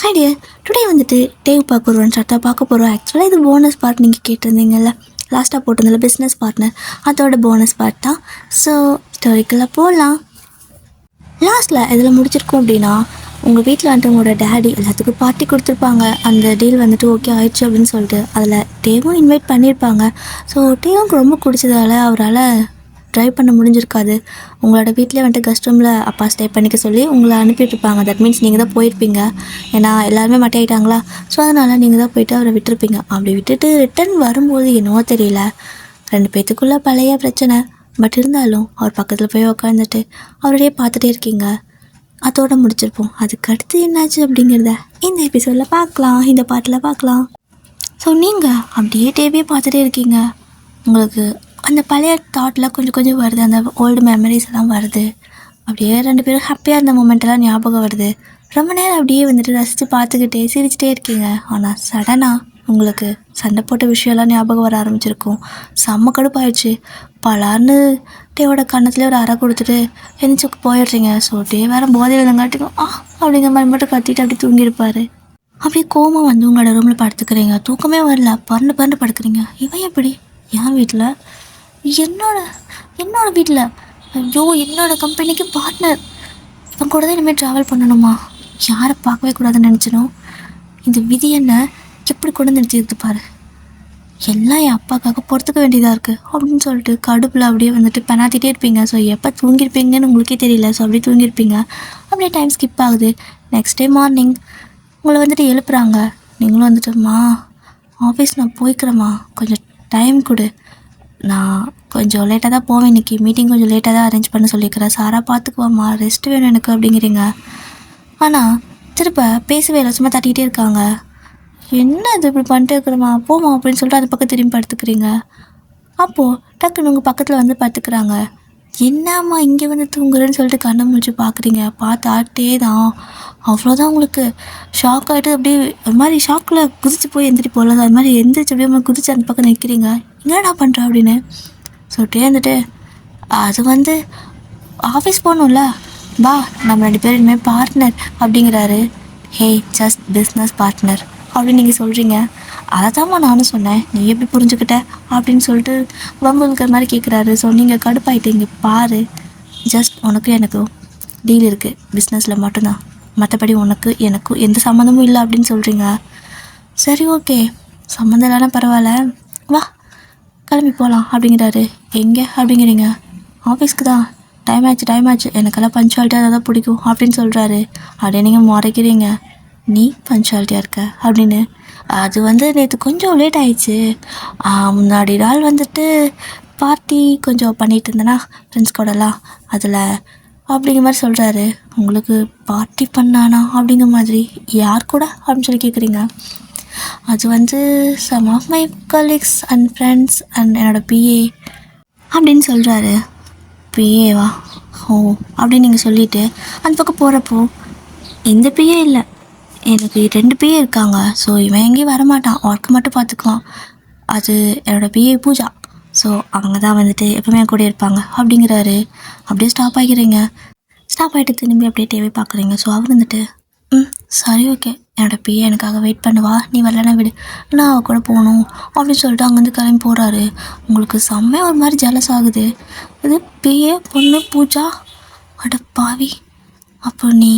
ஹைடியா today வந்துட்டு Dave பார்க்க வருவான்னு ஸ்டார்ட்டாக பார்க்க போகிறோம். ஆக்சுவலாக இது போனஸ் பார்ட் நீங்கள் கேட்டிருந்தீங்கல்ல, லாஸ்ட்டாக போட்டிருந்தில்ல பிஸ்னஸ் பார்ட்னர், அதோட போனஸ் பார்ட் தான். ஸோ ஸ்டோரிக்குள்ளே போகலாம். லாஸ்ட்டில் இதில் முடிச்சிருக்கோம் அப்படின்னா, உங்கள் வீட்டில் வந்துட்டு உங்களோட டேடி எல்லாத்துக்கும் பார்ட்டி கொடுத்துருப்பாங்க. அந்த டீல் வந்துட்டு ஓகே ஆயிடுச்சு அப்படின்னு சொல்லிட்டு அதில் டேவும் இன்வைட் பண்ணியிருப்பாங்க. ஸோ டேவுக்கு ரொம்ப பிடிச்சதால அவரால் ட்ரைவ் பண்ண முடிஞ்சிருக்காது. உங்களோட வீட்டிலே வந்துட்டு கெஸ்ட் ரூமில் அப்பா ஸ்டே பண்ணிக்க சொல்லி உங்களை அனுப்பிட்டுருப்பாங்க. தட் மீன்ஸ் நீங்கள் தான் போயிருப்பீங்க. ஏன்னா எல்லாருமே மட்டையாயிட்டாங்களா. ஸோ அதனால் நீங்கள் தான் போயிட்டு அவரை விட்டுருப்பீங்க. அப்படி விட்டுட்டு ரிட்டன் வரும்போது என்னவோ தெரியல, 2 பேத்துக்குள்ளே பழைய பிரச்சனை. பட் இருந்தாலும் அவர் பக்கத்தில் போய் உக்காந்துட்டு அவரையே பார்த்துட்டே இருக்கீங்க. அதோடு முடிச்சிருப்போம். அதுக்கு அடுத்து என்னாச்சு அப்படிங்கிறத இந்த எபிசோடில் பார்க்கலாம், இந்த பாட்டில் பார்க்கலாம். ஸோ நீங்கள் அப்படியே டிவியே பார்த்துட்டே இருக்கீங்க. உங்களுக்கு அந்த பழைய தாட்டில் கொஞ்சம் கொஞ்சம் வருது, அந்த ஓல்டு மெமரிஸ் எல்லாம் வருது. அப்படியே 2 பேரும் ஹாப்பியாக இருந்த மூமெண்ட்டெல்லாம் ஞாபகம் வருது. ரொம்ப நேரம் அப்படியே வந்துட்டு ரசித்து பார்த்துக்கிட்டே சிரிச்சிட்டே இருக்கீங்க. ஆனால் சடனாக உங்களுக்கு சண்டை போட்ட விஷயம்லாம் ஞாபகம் வர ஆரம்பிச்சிருக்கும். செம்ம கடுப்பாயிடுச்சு. பலார்னு டேவோட கன்னத்துலேயே ஒரு அறை கொடுத்துட்டு எந்திரிச்சு போயிடுறீங்க. ஸோ டே வேறு போதையில் இருந்தங்காட்டிக்கும் அப்படிங்கிற மாதிரி மட்டும் கத்திட்டு அப்படி தூங்கியிருப்பார். அப்படியே கோவம் வந்து உங்களோட ரூமில் படுத்துக்கிறீங்க. தூக்கமே வரல, பறந்து பறந்து படுக்கிறீங்க. இவன் எப்படி என் வீட்டில், என்னோட வீட்டில், ஐயோ என்னோடய கம்பெனிக்கு பார்ட்னர், இவன் கூட தான் இனிமேல் ட்ராவல் பண்ணணுமா? யாரை பார்க்கவே கூடாதுன்னு நினச்சினோம். இந்த விதி என்ன எப்படி கொண்டு நிறுத்திட்டு பாரு. எல்லாம் என் அப்பாக்காக பொறுத்துக்க வேண்டியதாக இருக்குது அப்படின்னு சொல்லிட்டு கடுப்பில் அப்படியே வந்துட்டு பெனாத்திட்டே இருப்பீங்க. ஸோ எப்போ தூங்கியிருப்பீங்கன்னு உங்களுக்கே தெரியல. ஸோ அப்படியே தூங்கியிருப்பீங்க. அப்படியே டைம் ஸ்கிப் ஆகுது. நெக்ஸ்ட் டே மார்னிங் உங்களை வந்துட்டு எழுப்புறாங்க. நீங்களும் வந்துட்டுமா, ஆஃபீஸ் நான் போய்க்கிறேம்மா, கொஞ்சம் டைம் கொடு, நான் கொஞ்சம் லேட்டாக தான் போவேன், இன்றைக்கி மீட்டிங் கொஞ்சம் லேட்டாக தான் அரேஞ்ச் பண்ண சொல்லியிருக்கிறேன், சாரா பார்த்துக்குவாம்மா, ரெஸ்ட் வேணும் எனக்கு அப்படிங்கிறீங்க. ஆனால் திருப்ப பேசவே இல்லை, சும்மா தட்டிக்கிட்டே இருக்காங்க. என்ன இது இப்படி பண்ணிட்டு இருக்கிறோமா, போமா அப்படின்னு சொல்லிட்டு அது பக்கம் திரும்பி படுத்துக்கிறீங்க. அப்போது டக்குன்னு உங்கள் பக்கத்தில் வந்து படுத்துக்கிறாங்க. என்னம்மா இங்கே வந்து தூங்குறேன்னு சொல்லிட்டு கண்ணை முடிச்சு பார்க்குறீங்க. பார்த்து ஆட்டே தான். அவ்வளோதான் உங்களுக்கு ஷாக் ஆகிட்டு அப்படியே ஒரு மாதிரி ஷாக்கில் குதிச்சு போய் எந்திரி போகல, அது மாதிரி எந்திரிச்சு அப்படியே குதிச்சு அந்த பக்கம் நிற்கிறீங்க. என்னடா பண்ணுற அப்படின்னு சொல்லிட்டே இருந்துட்டு, அது வந்து ஆஃபீஸ் போகணும்ல, பா நம்ம 2 பேரும் இனிமேல் பார்ட்னர் அப்படிங்கிறாரு. ஹே ஜஸ்ட் பிஸ்னஸ் பார்ட்னர் அப்படின்னு நீங்கள் சொல்கிறீங்க. அதை தான்மா நானும் சொன்னேன், நீ எப்படி புரிஞ்சுக்கிட்ட அப்படின்னு சொல்லிட்டு வம்பு இருக்கிற மாதிரி கேட்குறாரு. ஸோ நீங்கள் கடுப்பாயிட்டீங்க. பாரு, ஜஸ்ட் உனக்கு எனக்கும் டீல் இருக்குது பிஸ்னஸில் மட்டும்தான், மற்றபடி உனக்கு எனக்கும் எந்த சம்மந்தமும் இல்லை அப்படின்னு சொல்கிறீங்க. சரி ஓகே, சம்மந்தம் இல்லைனா பரவாயில்ல, வா கிளம்பி போகலாம் அப்படிங்கிறாரு. எங்கே அப்படிங்கிறீங்க. ஆஃபீஸ்க்கு தான், டைம் ஆச்சு, எனக்கெல்லாம் பஞ்சுவாலிட்டியாக தான் பிடிக்கும் அப்படின்னு சொல்கிறாரு. அப்படியே நீங்கள் முறைக்கிறீங்க. நீ பஞ்சுவாலிட்டியாக இருக்க அப்படின்னு. அது வந்து நேற்று கொஞ்சம் லேட் ஆயிடுச்சு, முன்னாடி நாள் வந்துட்டு பார்ட்டி கொஞ்சம் பண்ணிகிட்டு இருந்தேன்னா ஃப்ரெண்ட்ஸ் கூடலாம், அதில் அப்படிங்கிற மாதிரி சொல்கிறாரு. உங்களுக்கு பார்ட்டி பண்ணானா அப்படிங்கிற மாதிரி, யார் கூட அப்படின்னு சொல்லி கேட்குறீங்க. அது வந்து some of my colleagues and friends and என்னோடய பிஏ அப்படின்னு சொல்கிறாரு. பிஏவா, ஓ அப்படின்னு நீங்கள் சொல்லிவிட்டு அந்த பக்கம் போகிறப்போ, இந்த பிஏ இல்லை, எனக்கு 2 பிஏ இருக்காங்க. ஸோ இவன் எங்கேயும் வரமாட்டான், ஒர்க்கு மட்டும் பார்த்துக்குவான். அது என்னோடய பிஏ பூஜா. ஸோ அவங்க தான் வந்துட்டு எப்பவுமே என் கூட இருப்பாங்க அப்படிங்கிறாரு. அப்படியே ஸ்டாப் ஆகிக்கிறீங்க. ஸ்டாப் ஆகிட்டு திரும்பி அப்படியே டிவி பார்க்குறீங்க. ஸோ அவர் வந்துட்டு சரி ஓகே, என்னோடய பிஏ எனக்காக வெயிட் பண்ணுவா, நீ வரலன்னா விடு, நான் அவள் கூட போகணும் அப்படின்னு சொல்லிட்டு அங்கேருந்து கிளம்பி போகிறாரு. உங்களுக்கு செம்மையாக ஒரு மாதிரி ஜலஸ் ஆகுது. இது பிஏ பொண்ணு பூஜா, அட பாவி, அப்போ நீ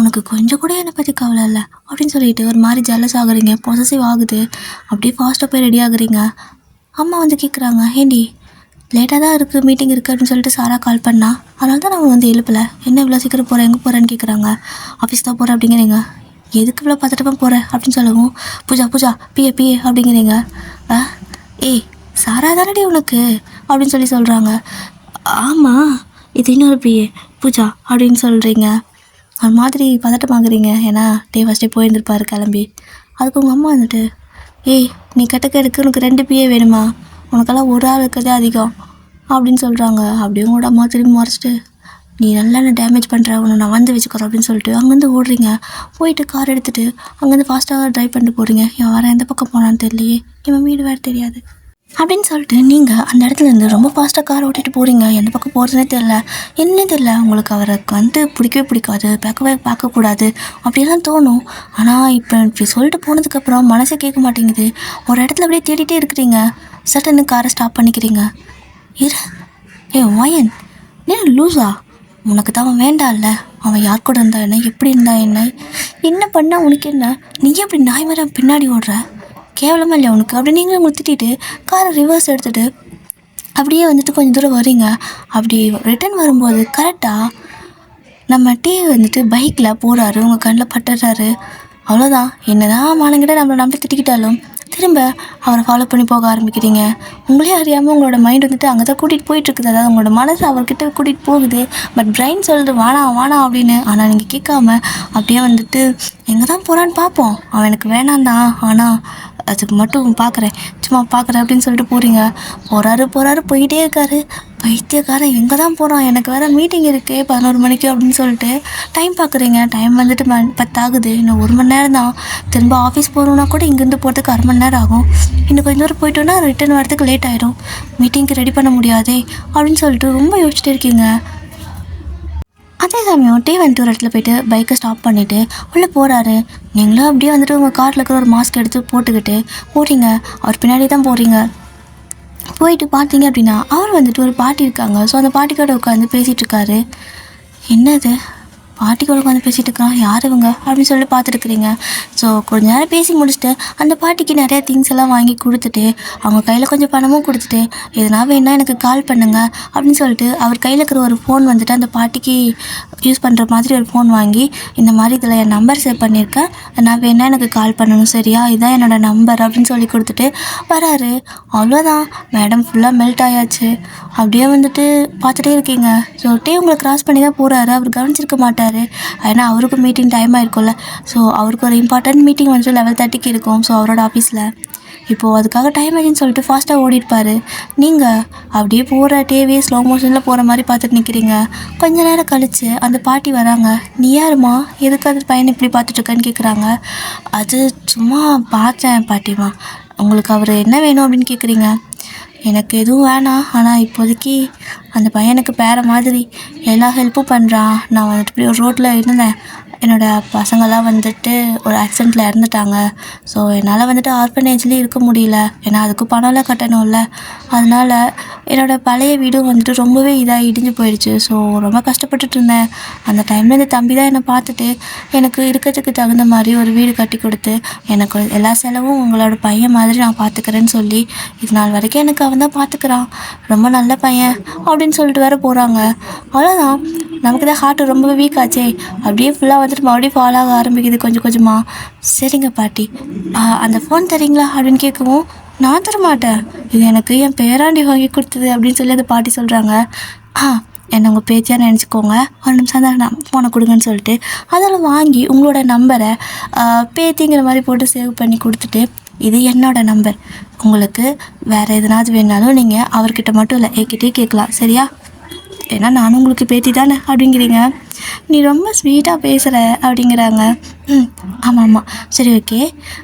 உனக்கு கொஞ்சம் கூட என்னை பற்றி கவலை இல்லை அப்படின்னு சொல்லிட்டு ஒரு மாதிரி ஜலஸ் ஆகுறீங்க. பொசசிவ் ஆகுது. அப்படியே ஃபாஸ்ட்டாக போய் ரெடி ஆகுறீங்க. அம்மா வந்து கேட்குறாங்க, ஏண்டி லேட்டாக தான் இருக்குது, மீட்டிங் இருக்குது அப்படின்னு சொல்லிட்டு சாரா கால் பண்ணா, அதனால தான் நான் வந்து எழுப்பலை, என்ன இவ்வளோ சீக்கிரம் போகிறேன், எங்கே போகிறேன்னு கேட்குறாங்க. ஆஃபீஸ் தான் போகிறேன் அப்படிங்கிறீங்க. எதுக்கு இவ்வளோ பார்த்துட்டு போகிறேன் அப்படின்னு சொல்லவும், பூஜா பிஏ அப்படிங்கிறீங்க. ஏய் சாரா தானடி உனக்கு அப்படின்னு சொல்கிறாங்க. ஆமாம், இது இன்னொரு பிஏ பூஜா அப்படின்னு சொல்கிறீங்க. ஒரு மாதிரி பதட்டமாகறீங்க. ஏன்னா ஃபஸ்ட்டே போயிருந்துருப்பார் கிளம்பி. அதுக்கு உங்கள் அம்மா வந்துட்டு, ஏய் நீ கட்டக்கெடுக்கு உனக்கு 2 பிஏ வேணுமா, உனக்கெல்லாம் ஒரு ஆள் இருக்கிறதே அதிகம் அப்படின்னு சொல்கிறாங்க. அப்படியே உங்களோட அம்மா திரும்பி மறைச்சிட்டு, நீ நல்லா என்ன டேமேஜ் பண்ணுற, உன்னை நான் வந்து வச்சுக்கிறேன் அப்படின்னு சொல்லிட்டு அங்கேருந்து ஓடுறீங்க. போயிட்டு கார் எடுத்துகிட்டு அங்கேருந்து ஃபாஸ்ட்டாக ட்ரைவ் பண்ணிட்டு போகிறீங்க. இவன் வர எந்த பக்கம் போனான்னு தெரியலையே, இவன் வீடு வேறு தெரியாது. அப்படின்னு சொல்லிட்டு நீங்கள் அந்த இடத்துல இருந்து ரொம்ப ஃபாஸ்ட்டாக கார் ஓட்டிகிட்டு போகிறீங்க. எந்த பக்கம் போகிறதுனே தெரில, என்னன்னே தெரில. உங்களுக்கு அவருக்கு வந்து பிடிக்கவே பிடிக்காது, பார்க்கக்கூடாது அப்படியெல்லாம் தோணும். ஆனால் இப்போ இப்படி சொல்லிட்டு போனதுக்கப்புறம் மனசே கேட்க மாட்டேங்குது. ஒரு இடத்துல அப்படியே தேடிட்டே இருக்கிறீங்க. சட்டுன்னு காரை ஸ்டாப் பண்ணிக்கிறீங்க. இரு, வாயன், ஏன் லூஸா? உனக்கு தான் அவன் வேண்டாம்ல. அவன் யார் கூட இருந்தா என்ன, எப்படி இருந்தா என்ன பண்ணால் உனக்கு என்ன? நீயே அப்படி நாய் மாதிரி பின்னாடி ஓடுற, கேவலமாக இல்லையா உனக்கு? அப்படி நீங்களும் உங்களை திட்டிட்டு காரை ரிவர்ஸ் எடுத்துகிட்டு அப்படியே வந்துட்டு கொஞ்சம் தூரம் வரீங்க. அப்படி ரிட்டர்ன் வரும்போது கரெக்டாக நம்ம டிவி வந்துட்டு பைக்கில் போகிறாரு, உங்கள் கண்ணில் பட்டுறாரு. அவ்வளோதான். என்ன தான் மானங்கிட்ட நம்மளை நம்பி திட்டிக்கிட்டாலும் திரும்ப அவரை ஃபாலோ பண்ணி போக ஆரம்பிக்கிறீங்க. உங்களே அறியாமல் உங்களோட மைண்ட் வந்துட்டு அங்கே தான் கூட்டிகிட்டு போயிட்டுருக்குது. அதாவது உங்களோட மனசு அவர்கிட்ட கூட்டிகிட்டு போகுது. பட் பிரெயின் சொல்லுது வேணாம் அப்படின்னு. ஆனால் நீங்கள் கேட்காம அப்படியே வந்துட்டு எங்கே தான் போகிறான்னு பார்ப்போம், அவன் எனக்கு வேணாம் தான், ஆனால் அதுக்கு மட்டும் சும்மா பார்க்குறேன் அப்படின்னு சொல்லிட்டு போகிறீங்க. போகிறாரு போயிட்டே இருக்காரு. பைத்தியக்காரன் எங்கே தான் போகிறான், எனக்கு வேறு மீட்டிங் இருக்குது 11 மணிக்கு அப்படின்னு சொல்லிட்டு டைம் பார்க்குறீங்க. டைம் வந்துட்டு 10 ஆகுது. இன்னும் 1 மணி நேரம் தான். திரும்ப ஆஃபீஸ் போகணுன்னா கூட இங்கேருந்து போகிறதுக்கு 1/2 மணி நேரம் ஆகும். இன்னும் கொஞ்சம் தூரம் போயிட்டோன்னா ரிட்டர்ன் வரதுக்கு லேட் ஆகிடும். மீட்டிங்க்கு ரெடி பண்ண முடியாதே அப்படின்னு சொல்லிட்டு ரொம்ப யோசிச்சுட்டே இருக்கீங்க. அதே சமயம் டீ வந்துட்டு ஒரு இடத்துல போய்ட்டு பைக்கை ஸ்டாப் பண்ணிவிட்டு உள்ளே போகிறாரு. நீங்களும் அப்படியே வந்துட்டு உங்கள் காரில் இருக்கிற ஒரு மாஸ்க் எடுத்து போட்டுக்கிட்டு போகிறீங்க. அவர் பின்னாடி தான் போகிறீங்க. போயிட்டு பார்த்தீங்க அப்படின்னா அவர் வந்துட்டு ஒரு பாட்டி இருக்காங்க. ஸோ அந்த பாட்டிக்கோட உட்காந்து பேசிகிட்ருக்காரு. என்னது, பாட்டிக்கோட உட்காந்து பேசிகிட்டு இருக்கான், யார் இவங்க அப்படின்னு சொல்லிட்டு பார்த்துட்டுருக்குறீங்க. ஸோ கொஞ்ச நேரம் பேசி முடிச்சுட்டு அந்த பாட்டிக்கு நிறைய திங்ஸ் எல்லாம் வாங்கி கொடுத்துட்டு அவங்க கையில் கொஞ்சம் பணமும் கொடுத்துட்டு எதுனா வேணா எனக்கு கால் பண்ணுங்க அப்படின்னு சொல்லிட்டு அவர் கையில் இருக்கிற ஒரு ஃபோன் வந்துட்டு அந்த பாட்டிக்கு யூஸ் பண்ணுற மாதிரி ஒரு ஃபோன் வாங்கி, இந்த மாதிரி இதில் என் நம்பர் சேவ் பண்ணியிருக்கேன், நான் வேணா எனக்கு கால் பண்ணணும், சரியா, இதுதான் என்னோடய நம்பர் அப்படின்னு சொல்லி கொடுத்துட்டு வராரு. அவ்வளோதான், மேடம் ஃபுல்லாக மெல்ட் ஆயாச்சு. அப்படியே வந்துட்டு பார்த்துட்டே இருக்கீங்க. ஸோ உங்களை கிராஸ் பண்ணி தான் போகிறாரு. அவர் கவனிச்சிருக்க மாட்டார். ஏன்னா அவருக்கும் மீட்டிங் டைம் ஆகிருக்கும்ல. ஸோ அவருக்கு ஒரு இம்பார்ட்டன்ட் மீட்டிங் வந்துட்டு 11:30க்கு இருக்கும். ஸோ அவரோட ஆஃபீஸில் இப்போது அதுக்காக டைம் ஆகிடுன்னு சொல்லிட்டு ஃபாஸ்ட்டாக ஓடிட்டுப்பார். நீங்கள் அப்படியே போகிற டிவி ஸ்லோ மோஷனில் போகிற மாதிரி பார்த்துட்டு நிற்கிறீங்க. கொஞ்ச நேரம் கழித்து அந்த பாட்டி வராங்க. நீ யாருமா, எதுக்கு அந்த பையனை இப்படி பார்த்துட்ருக்கன்னு கேட்குறாங்க. அது சும்மா பார்த்தேன் பாட்டிமா, உங்களுக்கு அவர் என்ன வேணும் அப்படின்னு கேட்குறீங்க. எனக்கு எதுவும் வேணாம், ஆனால் இப்போதைக்கு அந்த பையனுக்கு பேர மாதிரி எல்லா ஹெல்ப்பும் பண்ணுறான். நான் வந்துட்டு இப்படி ஒரு ரோட்டில் இருந்தேன், என்னோடய பசங்கள்லாம் வந்துட்டு ஒரு ஆக்சிடெண்ட்டில் இறந்துட்டாங்க. ஸோ என்னால் வந்துட்டு ஆர்ஃபனேஜ்லேயும் இருக்க முடியல, ஏன்னா அதுக்கு பணம்லாம் கட்டணும்ல. அதனால் என்னோடய பழைய வீடும் வந்துட்டு ரொம்பவே இடிஞ்சு போயிடுச்சு. ஸோ ரொம்ப கஷ்டப்பட்டுட்டு இருந்தேன். அந்த டைமில் இந்த தம்பி தான் என்னை பார்த்துட்டு எனக்கு இருக்கிறதுக்கு தகுந்த மாதிரி ஒரு வீடு கட்டி கொடுத்து எனக்கு எல்லா செலவும் உங்களோட பையன் மாதிரி நான் பார்த்துக்கிறேன்னு சொல்லி இது நாள் வரைக்கும் எனக்கு அவன் தான் பார்த்துக்கிறான், ரொம்ப நல்ல பையன் அப்படின்னு சொல்லிட்டு வேறு போகிறாங்க. அவ்வளோதான், நமக்கு தான் ஹார்ட் ரொம்பவே வீக் ஆச்சே. அப்படியே ஃபுல்லாக வந்துட்டு மறுபடியும் ஃபாலோ ஆக ஆரம்பிக்குது கொஞ்சம் கொஞ்சமாக. சரிங்க பாட்டி, அந்த ஃபோன் தரீங்களா அப்படின்னு கேட்கவும், நான் தரமாட்டேன், இது எனக்கு என் பேராண்டி வாங்கி கொடுத்தது அப்படின்னு சொல்லி அந்த பாட்டி சொல்கிறாங்க. என்னை உங்கள் பேத்தியாக நினச்சிக்கோங்க, ஒரு நிமிஷம் தான் நான் ஃபோனை கொடுங்கன்னு சொல்லிட்டு அதில் வாங்கி உங்களோட நம்பரை பேத்திங்கிற மாதிரி போட்டு சேவ் பண்ணி கொடுத்துட்டு, இது என்னோடய நம்பர், உங்களுக்கு வேறு எதுனாவது வேணாலும் நீங்கள் அவர்கிட்ட மட்டும் இல்லை என்கிட்டே கேட்கலாம், சரியா, ஏன்னா நானும் உங்களுக்கு பேத்தி தானே அப்படிங்கிறீங்க. நீ ரொம்ப ஸ்வீட்டாக பேசுகிற அப்படிங்கிறாங்க. ஆமாம், சரி, ஓகே,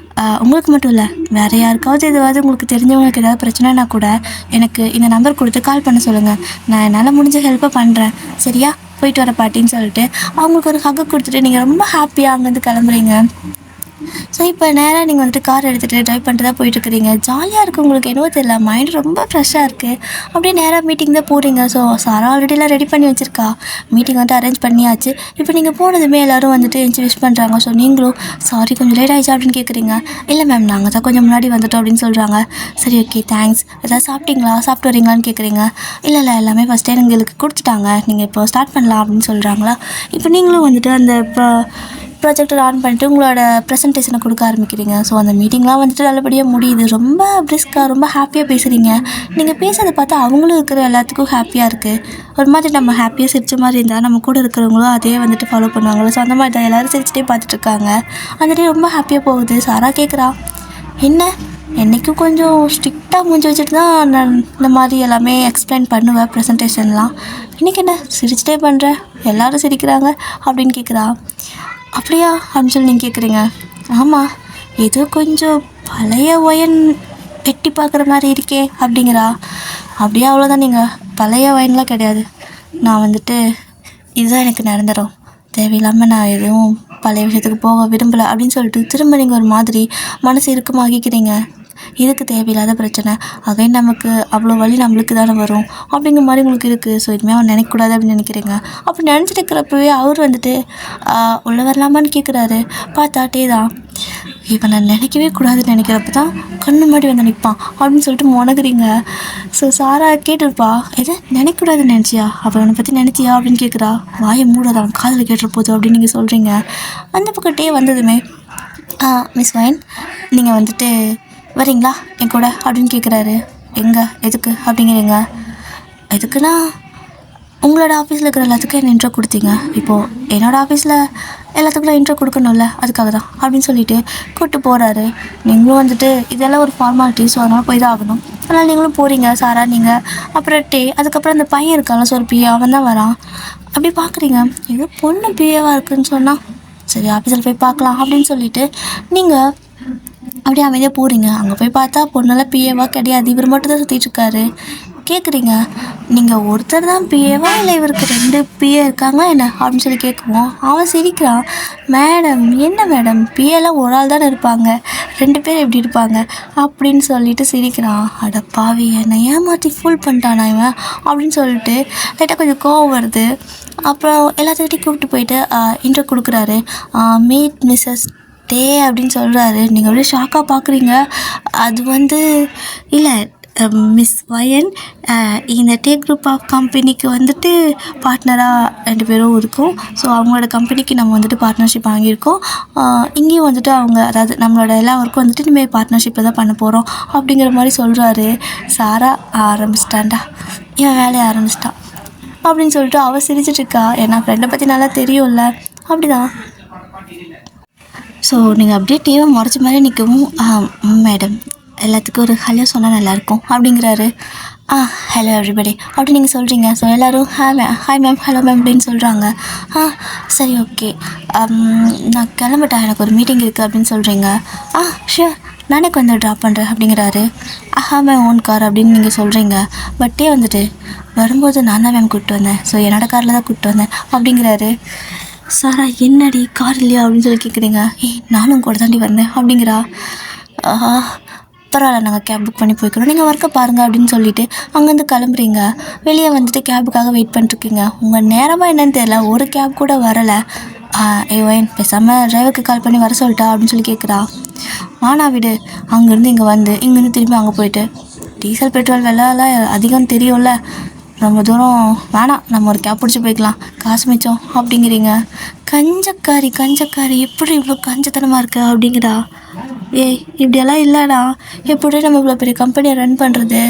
உங்களுக்கு மட்டும் இல்லை வேறு யாருக்காவது எதாவது உங்களுக்கு தெரிஞ்சவங்களுக்கு ஏதாவது பிரச்சனைனா கூட எனக்கு இந்த நம்பர் கொடுத்து கால் பண்ண சொல்லுங்கள், நான் என்னால் முடிஞ்ச ஹெல்ப்பை பண்ணுறேன், சரியா, போயிட்டு வர பாட்டின்னு சொல்லிட்டு அவங்களுக்கு ஒரு ஹக்கு கொடுத்துட்டு நீங்கள் ரொம்ப ஹாப்பியாக அங்கேருந்து கிளம்புறீங்க. ஸோ இப்போ நேராக நீங்கள் வந்துட்டு கார் எடுத்துகிட்டு ட்ரைவ் பண்ணிட்டு தான் போயிட்டுருக்கிறீங்க. ஜாலியாக இருக்குது உங்களுக்கு, என்னவோ தெரியல, மைண்ட் ரொம்ப ஃப்ரெஷ்ஷாக இருக்குது. அப்படியே நேராக மீட்டிங் தான் போகிறீங்க. ஸோ சாரா ஆல்ரெடிலாம் ரெடி பண்ணி வச்சுருக்கா, மீட்டிங் வந்துட்டு அரேஞ்ச் பண்ணியாச்சு. இப்போ நீங்கள் போனதுமே எல்லோரும் வந்துட்டு எஞ்சி விஷ் பண்ணுறாங்க. ஸோ நீங்களும் சாரி கொஞ்சம் லேட் ஆகிடுச்சா அப்படின்னு கேட்குறீங்க. இல்லை மேம், நாங்கள் தான் கொஞ்சம் முன்னாடி வந்துட்டோம் அப்படின்னு சொல்கிறாங்க. சரி, ஓகே, தேங்க்ஸ், எதாவது சாப்பிட்டீங்களா, சாப்பிட்டு வரீங்களான்னு கேட்குறீங்க. இல்லை எல்லாமே ஃபஸ்ட்டே எங்களுக்கு கொடுத்துட்டாங்க, நீங்கள் இப்போ ஸ்டார்ட் பண்ணலாம் அப்படின்னு சொல்கிறாங்களா. இப்போ நீங்களும் வந்துட்டு அந்த ப்ராஜெக்டர் ஆன் பண்ணிட்டு உங்களோட ப்ரெசன்டேஷனை கொடுக்க ஆரம்பிக்கிறீங்க. ஸோ அந்த மீட்டிங்லாம் வந்துட்டு நல்லபடியாக முடியுது. ரொம்ப பிரிஸ்காக ரொம்ப ஹாப்பியாக பேசுகிறீங்க. நீங்கள் பேசுகிறத பார்த்தா அவங்களும் இருக்கிற எல்லாத்துக்கும் ஹாப்பியாக இருக்குது. ஒரு மாதிரி நம்ம ஹாப்பியாக சிரித்த மாதிரி இருந்தால் நம்ம கூட இருக்கிறவங்களும் அதே வந்துட்டு ஃபாலோ பண்ணுவாங்களோ. ஸோ அந்த மாதிரி தான் எல்லோரும் சிரிச்சிட்டே பார்த்துட்ருக்காங்க. அந்த டே ரொம்ப ஹாப்பியாக போகுது. சாரா கேட்குறா, என்ன என்றைக்கும் கொஞ்சம் ஸ்ட்ரிக்டாக மூஞ்சி வச்சுட்டு தான் நான் இந்த மாதிரி எல்லாமே எக்ஸ்பிளைன் பண்ணுவேன் ப்ரெசன்டேஷன்லாம், இன்றைக்கி என்ன சிரிச்சிட்டே பண்ணுறேன், எல்லோரும் சிரிக்கிறாங்க அப்படின்னு கேட்குறா. அப்படியா அப்படின்னு சொல்லி நீங்கள் கேட்குறீங்க. ஆமாம், ஏதோ கொஞ்சம் பழைய ஒயன் எட்டி பார்க்குற மாதிரி இருக்கே அப்படிங்கிறா. அப்படியே அவ்வளோதான், நீங்கள் பழைய வைன்லாம் கிடையாது. நான் வந்துட்டு இதுதான் எனக்கு நிரந்தரம், தேவையில்லாமல் நான் எதுவும் பழைய விஷயத்துக்கு போக விரும்பலை அப்படின்னு சொல்லிட்டு திரும்ப நீங்கள் ஒரு மாதிரி மனசு இறுக்கமாகிக்கிறீங்க. இதுக்கு தேவையில்லாத பிரச்சனை, அதே நமக்கு அவ்வளோ வலி நம்மளுக்கு தானே வரும் அப்படிங்கிற மாதிரி உங்களுக்கு இருக்குது. ஸோ இதுமாதிரி அவன் நினைக்கக்கூடாது அப்படின்னு நினைக்கிறீங்க. அப்படி நினச்சிட்டு இருக்கிறப்பவே அவர் வந்துட்டு உள்ளே வரலாமான்னு கேட்குறாரு. பார்த்தாட்டே தான் இவனை நினைக்கவே கூடாதுன்னு நினைக்கிறப்ப தான் கண்ணு முன்னாடி வந்து நிற்பான் அப்படின்னு சொல்லிட்டு முனகுறீங்க. ஸோ சாரா கேட்டிருப்பா, எது நினைக்கக்கூடாதுன்னு நினச்சியா, அப்போ அவனை பற்றி நினச்சியா அப்படின்னு கேட்குறா. வாயை மூடாதான் காதில் கேட்டுற போது அப்படின்னு நீங்கள் சொல்கிறீங்க. அந்த பக்கத்தே வந்ததுமே மிஸ் வைன் நீங்கள் வந்துட்டு வரீங்களா என் கூட அப்படின்னு கேட்குறாரு. எங்கே எதுக்கு அப்படிங்கிறீங்க. எதுக்குன்னா உங்களோட ஆஃபீஸில் இருக்கிற எல்லாத்துக்கும் என்ன இன்ட்ரோ கொடுத்தீங்க, இப்போது என்னோடய ஆஃபீஸில் எல்லாத்துக்கும் நான் இன்ட்ரோ கொடுக்கணும்ல, அதுக்காக தான் அப்படின்னு சொல்லிட்டு கூப்பிட்டு போகிறாரு. நீங்களும் வந்துட்டு இதெல்லாம் ஒரு ஃபார்மாலிட்டி, ஸோ அதனால் போய் தான் ஆகணும். அதனால் நீங்களும் போகிறீங்க. சாரா நீங்கள் அப்புறம் அதுக்கப்புறம் அந்த பையன் இருக்காங்க, ஸோ ஒரு பிஏ, அவன் தான் வரான். அப்படி பார்க்குறீங்க, ஏதோ பொண்ணு பிஏவாக இருக்குதுன்னு சொன்னால் சரி ஆஃபீஸில் போய் பார்க்கலாம் அப்படின்னு சொல்லிட்டு நீங்கள் அப்படியே அமைதியாக போகிறீங்க. அங்கே போய் பார்த்தா பொண்ணெல்லாம் பிஏவா கிடையாது, இவர் மட்டும் தான் சுற்றிட்டுருக்காரு. கேட்குறீங்க, நீங்கள் ஒருத்தர் தான் பிஏவா இல்லை இவருக்கு 2 பிஏ இருக்காங்க என்ன அப்படின்னு சொல்லி கேட்குவோம். அவன் சிரிக்கிறான். மேடம் என்ன மேடம், பிஏலாம் ஒரு ஆள் தானே இருப்பாங்க, 2 பேர் எப்படி இருப்பாங்க அப்படின்னு சொல்லிட்டு சிரிக்கிறான். அட பாவி, என்னை ஏமாற்றி ஃபுல் பண்ணிட்டானா இவன் அப்படின்னு சொல்லிட்டு லைட்டாக கொஞ்சம் கோவம் வருது. அப்புறம் எல்லாத்துக்கிட்டையும் கூப்பிட்டு போயிட்டு இன்ட்ரோ கொடுக்குறாரு. மீட் மிஸ்ஸஸ் டே அப்படின்னு சொல்கிறாரு. நீங்கள் அப்படியே ஷாக்காக பார்க்குறீங்க. அது வந்து இல்லை மிஸ் வயன், இந்த டே குரூப் ஆஃப் கம்பெனிக்கு வந்துட்டு பார்ட்னராக 2 பேரும் இருக்கும். ஸோ அவங்களோட கம்பெனிக்கு நம்ம வந்துட்டு பார்ட்னர்ஷிப் வாங்கியிருக்கோம். இங்கேயும் வந்துட்டு அவங்க, அதாவது நம்மளோட எல்லா ஒர்க்கும் வந்துட்டு இனிமேல் பார்ட்னர்ஷிப்பில் தான் பண்ண போகிறோம் அப்படிங்கிற மாதிரி சொல்கிறாரு. சாரா ஆரம்பிச்சிட்டான்டா, இவன் வேலையை ஆரம்பிச்சிட்டான் அப்படின்னு சொல்லிட்டு அவள் சிரிச்சிட்ருக்கா. ஏன்னா ஃப்ரெண்டை பற்றி நல்லா தெரியும்ல, அப்படிதான். ஸோ நீங்கள் அப்படியே டீவை முறைச்ச மாதிரி நிற்கவும், மேடம் எல்லாத்துக்கும் ஒரு ஹலோ சொன்னால் நல்லாயிருக்கும் அப்படிங்கிறாரு. ஹலோ எவ்ரிபடி அப்படி நீங்கள் சொல்கிறீங்க. ஸோ எல்லோரும் ஹாய் மேம், ஹலோ மேம் அப்படின்னு சொல்கிறாங்க. சரி ஓகே, நான் கிளம்பிட்டா, எனக்கு ஒரு மீட்டிங் இருக்குது அப்படின்னு சொல்கிறீங்க. ஷியோர், நானே கொஞ்சம் ட்ராப் பண்ணுறேன் அப்படிங்கிறாரு. மேம் ஓன் கார் அப்படின்னு நீங்கள் சொல்கிறீங்க. பட்டே வந்துட்டு வரும்போது நான் தான் மேம் கூப்பிட்டு வந்தேன், ஸோ என்னோடய காரில் தான் கூப்பிட்டு வந்தேன் அப்படிங்கிறாரு. சாரா என்னடி கார் இல்லையா அப்படின்னு சொல்லி கேட்குறீங்க. நானும் கூட தாண்டி வந்தேன் அப்படிங்கிறா. பரவாயில்ல, நாங்கள் கேப் புக் பண்ணி போய்க்கிறோம், நீங்கள் ஒர்க்கை பாருங்கள் அப்படின்னு சொல்லிவிட்டு அங்கேருந்து கிளம்புறீங்க. வெளியே வந்துட்டு கேபுக்காக வெயிட் பண்ணிட்டுருக்கீங்க. உங்கள் நேரமாக என்னன்னு தெரியல, ஒரு கேப் கூட வரலை. வைன் பேசாமல் டிரைவருக்கு கால் பண்ணி வர சொல்லிட்டா அப்படின்னு சொல்லி கேட்குறா. வானா விடு, அங்கேருந்து இங்கே வந்து இங்கேருந்து திரும்பி அங்கே போயிட்டு டீசல் பெட்ரோல் விலைலாம் அதிகம் தெரியும்ல, ரொம்ப தூரம் வேணாம், நம்ம ஒரு கேப் பிடிச்சி போய்க்கலாம், காசு மிச்சம் அப்படிங்கிறீங்க. கஞ்சக்காரி எப்படி இவ்வளோ கஞ்சத்தனமாக இருக்கு அப்படிங்கிறா. இப்படியெல்லாம் இல்லைடா, எப்படி நம்ம இவ்வளோ பெரிய கம்பெனியை ரன் பண்ணுறது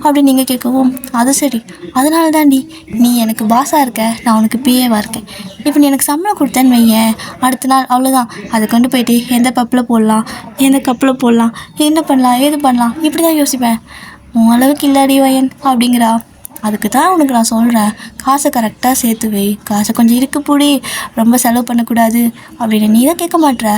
அப்படின்னு நீங்கள் கேட்கவும், அது சரி, அதனால தாண்டி நீ எனக்கு பாஸாக இருக்க, நான் உனக்கு பிஏவாக இருக்கேன். இப்போ நீ எனக்கு சம்பளம் கொடுத்தேன்னு வையேன், அடுத்த நாள் அவ்வளோதான், அதை கொண்டு போயிட்டு எந்த பப்பில் போடலாம், எந்த கப்பில் போடலாம், என்ன பண்ணலாம், ஏது பண்ணலாம், இப்படி தான் யோசிப்பேன். உன் அளவுக்கு இல்லாடி வயன் அப்படிங்கிறா. அதுக்கு தான் உனக்கு நான் சொல்கிறேன், காசை கரெக்டாக சேர்த்து வை, காசை கொஞ்சம் இருக்கு பூடி, ரொம்ப செலவு பண்ணக்கூடாது அப்படின்னு. நீ தான் கேட்க மாட்டேற.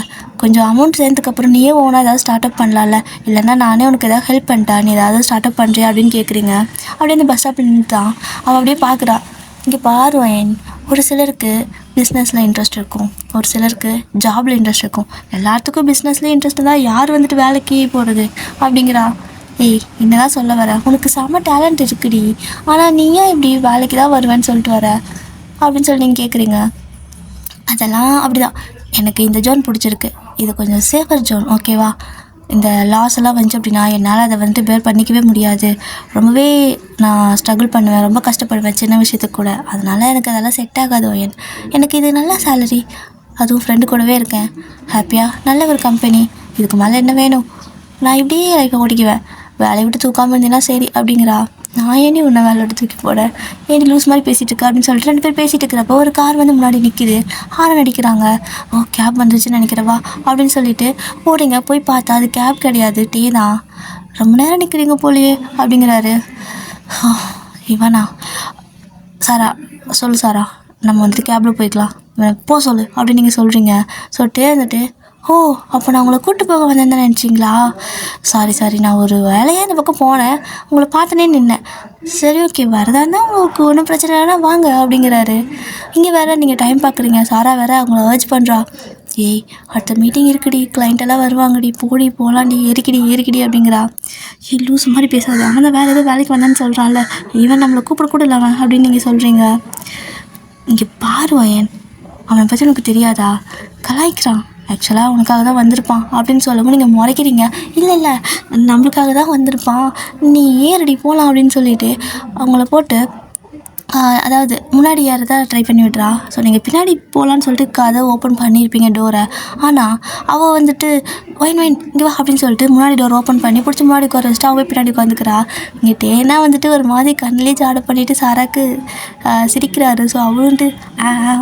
கொஞ்சம் அமௌண்ட் சேர்ந்ததுக்கப்புறம் நீயே ஓனாக ஏதாவது ஸ்டார்ட் அப் பண்ணலாம்ல, இல்லைன்னா நானே உனக்கு ஏதாவது ஹெல்ப் பண்ணிட்டா, நீ ஏதாவது ஸ்டார்ட் அப் பண்ணுறியா அப்படின்னு கேட்குறீங்க. அப்படியே அந்த பஸ் ஸ்டாப்பில் நின்று தான் அவள் அப்படியே பார்க்குறா. இங்கே பாருவேன், ஒரு சிலருக்கு பிஸ்னஸில் இன்ட்ரெஸ்ட் இருக்கும், ஒரு சிலருக்கு ஜாபில் இன்ட்ரெஸ்ட் இருக்கும். எல்லாத்துக்கும் பிஸ்னஸ்லேயே இன்ட்ரெஸ்ட் தான், யார் வந்துட்டு வேலைக்கு போகிறது அப்படிங்கிறா. என்னதான் சொல்ல வர, உனக்கு செம்ம டேலண்ட் இருக்குடி, ஆனால் நீ ஏன் இப்படி வேலைக்கு தான் வருவேன்னு சொல்லிட்டு வர அப்படின்னு சொல்லி நீங்கள் கேட்குறீங்க. அதெல்லாம் அப்படிதான், எனக்கு இந்த ஜோன் பிடிச்சிருக்கு, இது கொஞ்சம் சேஃபர் ஜோன், ஓகேவா. இந்த லாஸ் எல்லாம் வந்துச்சு அப்படின்னா என்னால் அதை வந்துட்டு பேர் பண்ணிக்கவே முடியாது, ரொம்பவே நான் ஸ்ட்ரகிள் பண்ணுவேன், ரொம்ப கஷ்டப்படுவேன் சின்ன விஷயத்துக்கு கூட, அதனால் எனக்கு அதெல்லாம் செட் ஆகாது ஓயன். எனக்கு இது நல்ல சேலரி, அதுவும் ஃப்ரெண்டு கூடவே இருக்கேன், ஹாப்பியாக, நல்ல ஒரு கம்பெனி, இதுக்கு மேலே என்ன வேணும், நான் இப்படியே லைஃப்பை ஓடிக்குவேன், வேலையை விட்டு தூக்காமல் இருந்தீங்கன்னா சரி அப்படிங்கிறா. நான் ஏனி உன்னை வேலை விட்டு தூக்கி போட, ஏனி லூஸ் மாதிரி பேசிகிட்டு இருக்கா அப்படின்னு சொல்லிட்டு 2 பேர் பேசிகிட்டு இருக்கிறப்போ ஒரு கார் வந்து முன்னாடி நிற்கிது, ஹாரன் அடிக்கிறாங்க. கேப் வந்துருச்சுன்னு நினைக்கிறவா அப்படின்னு சொல்லிட்டு போகிறீங்க. போய் பார்த்தா அது கேப் கிடையாது, டே தான். ரொம்ப நேரம் நிற்கிறீங்க போலியே அப்படிங்கிறாரு. இவனா, சாரா சொல்லு சாரா, நம்ம வந்துட்டு கேபில் போய்க்கலாம், போ சொல்லு அப்படின்னு நீங்கள் சொல்கிறீங்க. சொல்லிட்டு வந்துட்டு ஓ, அப்போ நான் உங்களை கூப்பிட்டு போக வந்தேன்னு நினச்சிங்களா? சாரி, நான் ஒரு வேலையாக இந்த பக்கம் போனேன், உங்களை பார்த்தனே நின்னேன். சரி, ஓகே, வரதா இருந்தால் உங்களுக்கு ஒன்றும் பிரச்சனை இல்லைன்னா வாங்க அப்படிங்கிறாரு. இங்கே வேறு நீங்கள் டைம் பார்க்குறீங்க. சாரா வேறு அவங்கள அர்ஜ் பண்ணுறா. ஏய், அடுத்த மீட்டிங் இருக்குடி, கிளைண்ட்டெல்லாம் வருவாங்கடி, போடி போகலாண்டி, ஏறிக்கிடி அப்படிங்கிறா. ஏய், லூஸ் மாதிரி பேசாது, அவன் தான் வேறு ஏதோ வேலைக்கு வந்தான்னு சொல்கிறான்ல, ஈவன் நம்மளை கூப்பிட கூட இல்லை அவன் அப்படின்னு நீங்கள் சொல்கிறீங்க. இங்கே பாரு வயன், அவனை பற்றி உனக்கு தெரியாதா? கலாய்க்கிறான். ஆக்சுவலாக உனக்காக தான் வந்திருப்பான் அப்படின்னு சொல்லவும் நீங்கள் முறைக்கிறீங்க. இல்லை நம்மளுக்காக தான் வந்திருப்பான், நீ ஏறடி போகலாம் அப்படின்னு சொல்லிட்டு அவங்கள போட்டு அதாவது முன்னாடி யாரதான் ட்ரை பண்ணி விட்றா. ஸோ நீங்கள் பின்னாடி போகலான்னு சொல்லிட்டு கதை ஓப்பன் பண்ணியிருப்பீங்க டோரை. ஆனால் அவள் வந்துட்டு வைன் இங்கே வா அப்படின்னு சொல்லிட்டு முன்னாடி டோர் ஓப்பன் பண்ணி பிடிச்சி முன்னாடி உட்கார வச்சுட்டு அவள் பின்னாடி உட்காந்துக்கிறா. இங்கே டேனா வந்துட்டு ஒரு மாதிரி கண்ணிலே ஜாட பண்ணிவிட்டு சாராக்கு சிரிக்கிறாரு. ஸோ அவளுன்ட்டு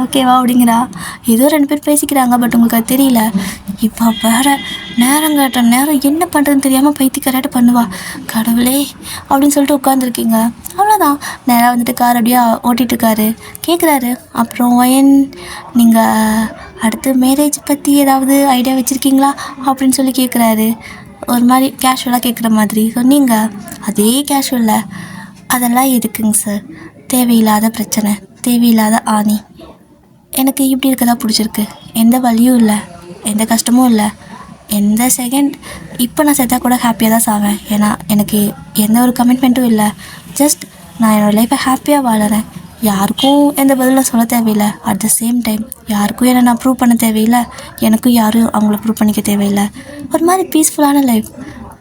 ஓகேவா அப்படிங்கிறா. ஏதோ 2 பேர் பேசிக்கிறாங்க, பட் உங்களுக்கு அது தெரியல. இப்போ வேறு நேரம் என்ன பண்ணுறதுன்னு தெரியாமல் பைத்தியக்காராட்ட பண்ணுவா. கடவுளே அப்படின்னு சொல்லிட்டு உட்காந்துருக்கீங்க. அவ்வளோதான். நேராக வந்துட்டு கார் அப்படியே ஓட்டிகிட்ருக்காரு. கேட்குறாரு, அப்புறம் வயன் நீங்கள் அடுத்து மேரேஜ் பற்றி ஏதாவது ஐடியா வச்சுருக்கீங்களா அப்படின்னு சொல்லி கேட்குறாரு. ஒரு மாதிரி கேஷுவலாக கேட்குற மாதிரி சொன்னீங்க. அதே கேஷுவலில் அதெல்லாம் எதுக்குங்க சார், தேவையில்லாத பிரச்சனை, தேவையில்லாத ஆணி. எனக்கு இப்படி இருக்கதா பிடிச்சிருக்கு. எந்த வலியும் இல்லை, எந்த கஷ்டமும் இல்லை. எந்த செகண்ட் இப்போ நான் செத்தா கூட ஹாப்பியாக தான் சாவேன். ஏன்னா எனக்கு எந்த ஒரு கமிட்மெண்ட்டும் இல்லை. ஜஸ்ட் நான் என்னோடய லைஃப்பை ஹாப்பியாக வாழறேன். யாருக்கும் எந்த பதிலும் சொல்ல தேவையில்லை. அட் த சேம் டைம் யாருக்கும் என்னை நான் ப்ரூவ் பண்ண தேவையில்லை, எனக்கும் யாரும் அவங்கள ப்ரூவ் பண்ணிக்க தேவையில்லை. ஒரு மாதிரி பீஸ்ஃபுல்லான லைஃப்,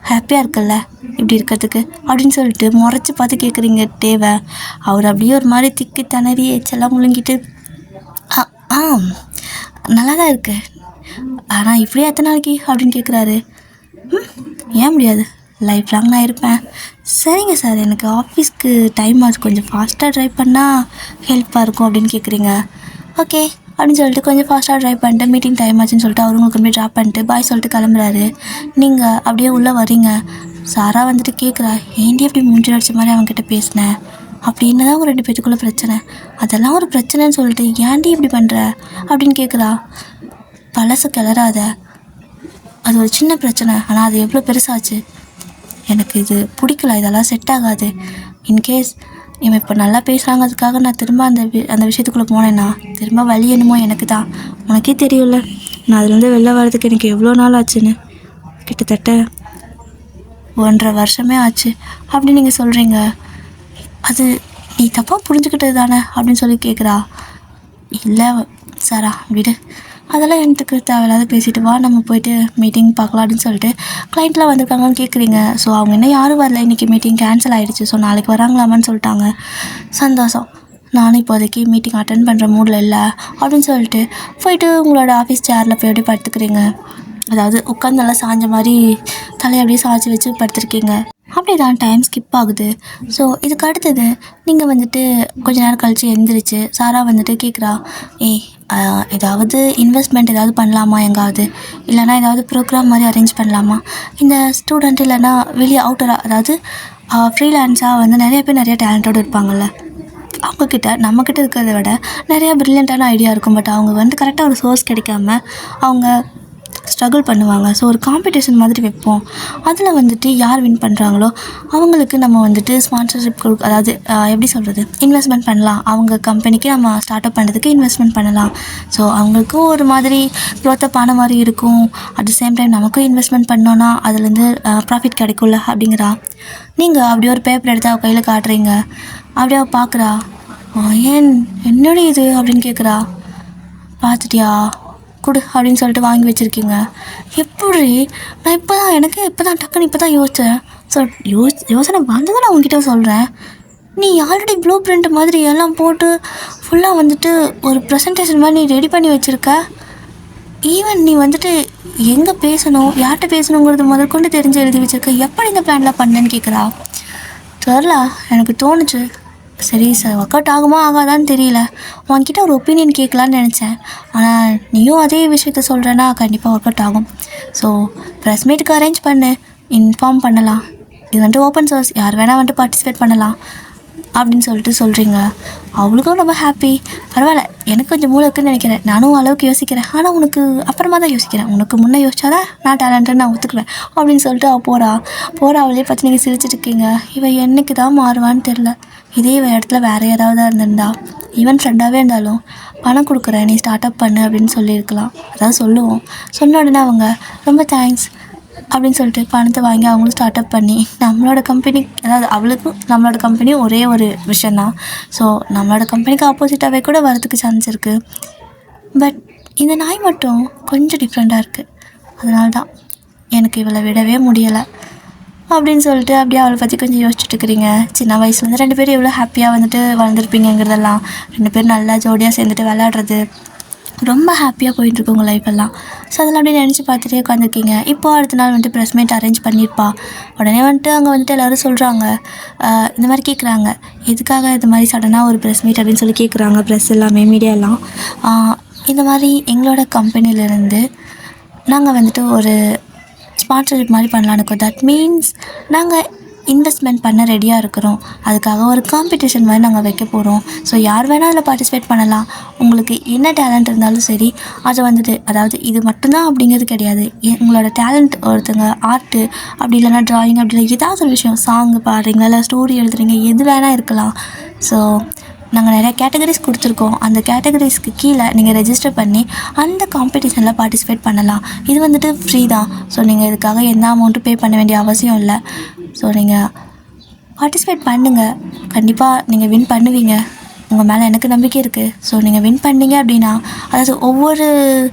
ஹாப்பியாக இருக்குல்ல இப்படி இருக்கிறதுக்கு அப்படின்னு சொல்லிட்டு முறைச்சி பார்த்து கேட்குறீங்க தேவை. அவர் அப்படியே ஒரு மாதிரி திக்கி திணறி எச்செல்லாம் முழுங்கிட்டு நல்லா தான் இருக்கு, ஆனால் இப்படியே எத்தனை நாளைக்கு அப்படின்னு கேட்குறாரு. ஏன் முடியாது, லைஃப் லாங் நான் இருப்பேன். சரிங்க சார், எனக்கு ஆஃபீஸ்க்கு டைம் ஆச்சு, கொஞ்சம் ஃபாஸ்ட்டாக ட்ரைவ் பண்ணால் ஹெல்ப்பாக இருக்கும் அப்படின்னு கேட்குறீங்க. ஓகே அப்படின்னு சொல்லிட்டு கொஞ்சம் ஃபாஸ்ட்டாக ட்ரைவ் பண்ணிட்டு மீட்டிங் டைம் ஆச்சுன்னு சொல்லிட்டு அவரு உங்களுக்கு போய் ட்ராப் பண்ணிட்டு பாய் சொல்லிட்டு கிளம்புறாரு. நீங்கள் அப்படியே உள்ளே வரீங்க. சாரா வந்துட்டு கேட்குறா, ஏன்டி அப்படி மூஞ்சி அடிச்ச மாதிரி அவங்ககிட்ட பேசினேன் அப்படின்னு தான் ஒரு 2 பேத்துக்குள்ளே பிரச்சனை. அதெல்லாம் ஒரு பிரச்சனைன்னு சொல்லிட்டு ஏன்டி இப்படி பண்ணுற அப்படின்னு கேட்குறா. பழசு கிளறாத, அது ஒரு சின்ன பிரச்சனை, ஆனால் அது எவ்வளோ பெருசாச்சு. எனக்கு இது பிடிக்கல, இதெல்லாம் செட் ஆகாது. இன்கேஸ் இவன் இப்போ நல்லா பேசுகிறாங்க அதுக்காக நான் திரும்ப அந்த விஷயத்துக்குள்ளே போனேன்னா திரும்ப வலி என்னமோ எனக்கு தான். உனக்கே தெரியும்ல நான் அதுலேருந்து வெளில வர்றதுக்கு எனக்கு எவ்வளோ நாள் ஆச்சுன்னு. கிட்டத்தட்ட 1.5 வருஷமே ஆச்சு அப்படின்னு நீங்கள் சொல்கிறீங்க. அது நீ தப்பாக புரிஞ்சுக்கிட்டது தானே அப்படின்னு சொல்லி கேட்குறா. இல்லை சாரா விடு, அதெல்லாம் எனக்கு தேவையில்லாத பேசிட்டு வா, நம்ம போயிட்டு மீட்டிங் பார்க்கலாம் அப்படின்னு சொல்லிட்டு கிளைண்ட்லாம் வந்திருக்காங்கன்னு கேட்குறீங்க. ஸோ அவங்க இன்னும் யாரும் வரல, இன்றைக்கி மீட்டிங் கேன்சல் ஆகிடுச்சு, ஸோ நாளைக்கு வராங்களாமான்னு சொல்லிட்டாங்க. சந்தோஷம், நானும் இப்போதைக்கு மீட்டிங் அட்டென்ட் பண்ணுற மூடில் இல்லை அப்படின்னு சொல்லிட்டு போயிட்டு உங்களோட ஆஃபீஸ் சேரில் போய் அப்படியே படுத்துக்கிறீங்க. அதாவது உட்காந்து நல்லா சாஞ்ச மாதிரி தலையை அப்படியே சாய்ச்சி வச்சு படுத்துருக்கீங்க. அப்படி தான் டைம் ஸ்கிப் ஆகுது. ஸோ இதுக்கு அடுத்தது நீங்கள் வந்துட்டு கொஞ்ச நேரம் கழித்து எழுந்திரிச்சு சாரா வந்துட்டு கேட்குறா, ஏதாவது இன்வெஸ்ட்மெண்ட் ஏதாவது பண்ணலாமா எங்காவது, இல்லைனா ஏதாவது ப்ரோக்ராம் மாதிரி அரேஞ்ச் பண்ணலாமா, இந்த ஸ்டூடெண்ட் இல்லைனா வெளியே அவுட்டராக, அதாவது ஃப்ரீலான்ஸாக வந்து நிறைய பேர் நிறைய டேலண்டோடு இருப்பாங்கள்ல, அவங்கக்கிட்ட நம்மக்கிட்ட இருக்கிறத விட நிறையா ப்ரில்லியண்ட்டான ஐடியா இருக்கும். பட் அவங்க வந்து கரெக்டாக ஒரு சோர்ஸ் கிடைக்காம அவங்க ஸ்ட்ரகிள் பண்ணுவாங்க. ஸோ ஒரு காம்படிஷன் மாதிரி வைப்போம். அதில் வந்துட்டு யார் வின் பண்ணுறாங்களோ அவங்களுக்கு நம்ம வந்துட்டு ஸ்பான்சர்ஷிப் அதாவது எப்படி சொல்கிறது, இன்வெஸ்ட்மெண்ட் பண்ணலாம். அவங்க கம்பெனிக்கு நம்ம ஸ்டார்ட் அப் பண்ணுறதுக்கு இன்வெஸ்ட்மெண்ட் பண்ணலாம். ஸோ அவங்களுக்கும் ஒரு மாதிரி க்ரோத்தப் ஆன மாதிரி இருக்கும். அட் த சேம் டைம் நமக்கும் இன்வெஸ்ட்மெண்ட் பண்ணோன்னா அதுலேருந்து ப்ராஃபிட் கிடைக்கும்ல அப்படிங்கிறா. நீங்கள் அப்படியே ஒரு பேப்பர் எடுத்து அவள் கையில் காட்டுறீங்க. அப்படியே அவள் பார்க்குறா. ஏன் என்னடி இது அப்படின்னு கேட்குறா. பார்த்துட்டியா, கொடு அப்படின்னு சொல்லிட்டு வாங்கி வச்சுருக்கீங்க. எப்படி நான் இப்போ தான் டக்குன்னு இப்போ தான் யோசித்தேன். ஸோ யோசனை வந்து தான் நான் உங்ககிட்ட சொல்கிறேன். நீ ஆல்ரெடி ப்ளூ பிரிண்ட் மாதிரி எல்லாம் போட்டு ஃபுல்லாக வந்துட்டு ஒரு ப்ரெசன்டேஷன் மாதிரி நீ ரெடி பண்ணி வச்சுருக்க. ஈவன் நீ வந்துட்டு எங்கே பேசணும், யார்கிட்ட பேசணுங்கிறது முதற்கொண்டு தெரிஞ்சு எழுதி வச்சுருக்க. எப்படி இந்த பிளான்லாம் பண்ணேன்னு கேட்குறா. தெரில, எனக்கு தோணுச்சு. சரி சார், ஒர்க் அவுட் ஆகுமா ஆகாதான்னு தெரியல, உன்கிட்ட ஒரு ஒப்பீனியன் கேட்கலான்னு நினச்சேன். ஆனால் நீயும் அதே விஷயத்த சொல்கிறேன்னா கண்டிப்பாக ஒர்க் அவுட் ஆகும். ஸோ ப்ரெஸ் மீட்டுக்கு அரேஞ்ச் பண்ணு, இன்ஃபார்ம் பண்ணலாம். இது வந்துட்டு ஓப்பன் சோர்ஸ், யார் வேணால் வந்துட்டு பார்ட்டிசிபேட் பண்ணலாம் அப்படின்னு சொல்லிட்டு சொல்கிறீங்க. அவளுக்கும் ரொம்ப ஹாப்பி. பரவாயில்ல, எனக்கு கொஞ்சம் மூளை இருக்குன்னு நினைக்கிறேன், நானும் அளவுக்கு யோசிக்கிறேன், ஆனால் உனக்கு அப்புறமா தான் யோசிக்கிறேன், உனக்கு முன்னே யோசிச்சாதான் நான் டேலண்ட்டுன்னு நான் ஒத்துக்குவேன் அப்படின்னு சொல்லிட்டு அவள் போகிறா. அவளே பார்த்து நீங்கள் சிரிச்சிட்டு இருக்கீங்க. இவன் என்னைக்கு தான் மாறுவான்னு தெரில. இதே இடத்துல வேறு யாராவது இருந்திருந்தா, ஈவன் ஃப்ரெண்டாகவே இருந்தாலும் பணம் கொடுக்குறேன் நீ ஸ்டார்ட் அப் பண்ணு அப்படின்னு சொல்லியிருக்கலாம். அதாவது சொல்லுவோம். சொன்ன உடனே அவங்க ரொம்ப தேங்க்ஸ் அப்படின்னு சொல்லிட்டு பணத்தை வாங்கி அவங்களும் ஸ்டார்ட் அப் பண்ணி நம்மளோட கம்பெனி, அதாவது அவளுக்கும் நம்மளோட கம்பெனியும் ஒரே ஒரு விஷயந்தான். ஸோ நம்மளோட கம்பெனிக்கு ஆப்போசிட்டாகவே கூட வரதுக்கு சான்ஸ் இருக்குது. பட் இந்த நாய் மட்டும் கொஞ்சம் டிஃப்ரெண்ட்டாக இருக்குது. அதனால தான் எனக்கு இவளை விடவே முடியலை அப்படின்னு சொல்லிட்டு அப்படியே அவளை பற்றி கொஞ்சம் யோசிச்சுட்டு இருக்கிறீங்க. சின்ன வயசுலேருந்து 2 பேரும் எவ்வளோ ஹாப்பியாக வந்துட்டு வளர்ந்துருப்பீங்கிறதெல்லாம், 2 பேரும் நல்லா ஜோடியாக சேர்ந்துட்டு விளையாடுறது, ரொம்ப ஹாப்பியாக போயிட்டுருக்கு உங்கள் லைஃப் எல்லாம். ஸோ அதெல்லாம் அப்படியே நினச்சி பார்த்துட்டே உட்காந்துருக்கீங்க. இப்போ அடுத்த நாள் வந்துட்டு ப்ரெஸ் மீட் அரேஞ்ச் பண்ணியிருப்பா. உடனே வந்துட்டு அங்கே வந்துட்டு எல்லோரும் சொல்கிறாங்க, இந்த மாதிரி கேட்குறாங்க, எதுக்காக இது மாதிரி சடனாக ஒரு ப்ரெஸ் மீட் அப்படின்னு சொல்லி கேட்குறாங்க. ப்ரெஸ் எல்லாமே மீடியா எல்லாம் இந்த மாதிரி எங்களோட கம்பெனிலேருந்து நாங்கள் வந்துட்டு ஒரு ஸ்பான்சர்ஷிப் மாதிரி பண்ணலான்னு இருக்கோம். தட் மீன்ஸ் நாங்கள் இன்வெஸ்ட்மெண்ட் பண்ண ரெடியாக இருக்கிறோம். அதுக்காக ஒரு காம்படிஷன் மாதிரி நாங்கள் வைக்க போகிறோம். ஸோ யார் வேணால் அதில் பார்ட்டிசிபேட் பண்ணலாம். உங்களுக்கு என்ன டேலண்ட் இருந்தாலும் சரி, அதை வந்துட்டு, அதாவது இது மட்டும்தான் அப்படிங்கிறது கிடையாது. உங்களோட டேலண்ட், ஒருத்தங்க ஆர்ட்டு, அப்படி இல்லைனா ட்ராயிங், அப்படி இல்லை ஏதாவது ஒரு விஷயம், சாங்கு பாடுறீங்களா, இல்லை ஸ்டோரி எழுதுறீங்க, எது வேணால் இருக்கலாம். ஸோ நாங்கள் நிறையா கேட்டகரிஸ் கொடுத்துருக்கோம். அந்த கேட்டகரிஸ்க்கு கீழே நீங்கள் ரெஜிஸ்டர் பண்ணி அந்த காம்படிஷனில் பார்ட்டிசிபேட் பண்ணலாம். இது வந்துட்டு ஃப்ரீ தான். ஸோ நீங்கள் இதுக்காக எந்த அமௌண்ட்டும் பே பண்ண வேண்டிய அவசியம் இல்லை. ஸோ நீங்கள் பார்ட்டிசிபேட் பண்ணுங்கள். கண்டிப்பாக நீங்கள் வின் பண்ணுவீங்க. உங்கள் மேலே எனக்கு நம்பிக்கை இருக்குது. ஸோ நீங்கள் வின் பண்ணீங்க அப்படின்னா, அதாவது ஒவ்வொரு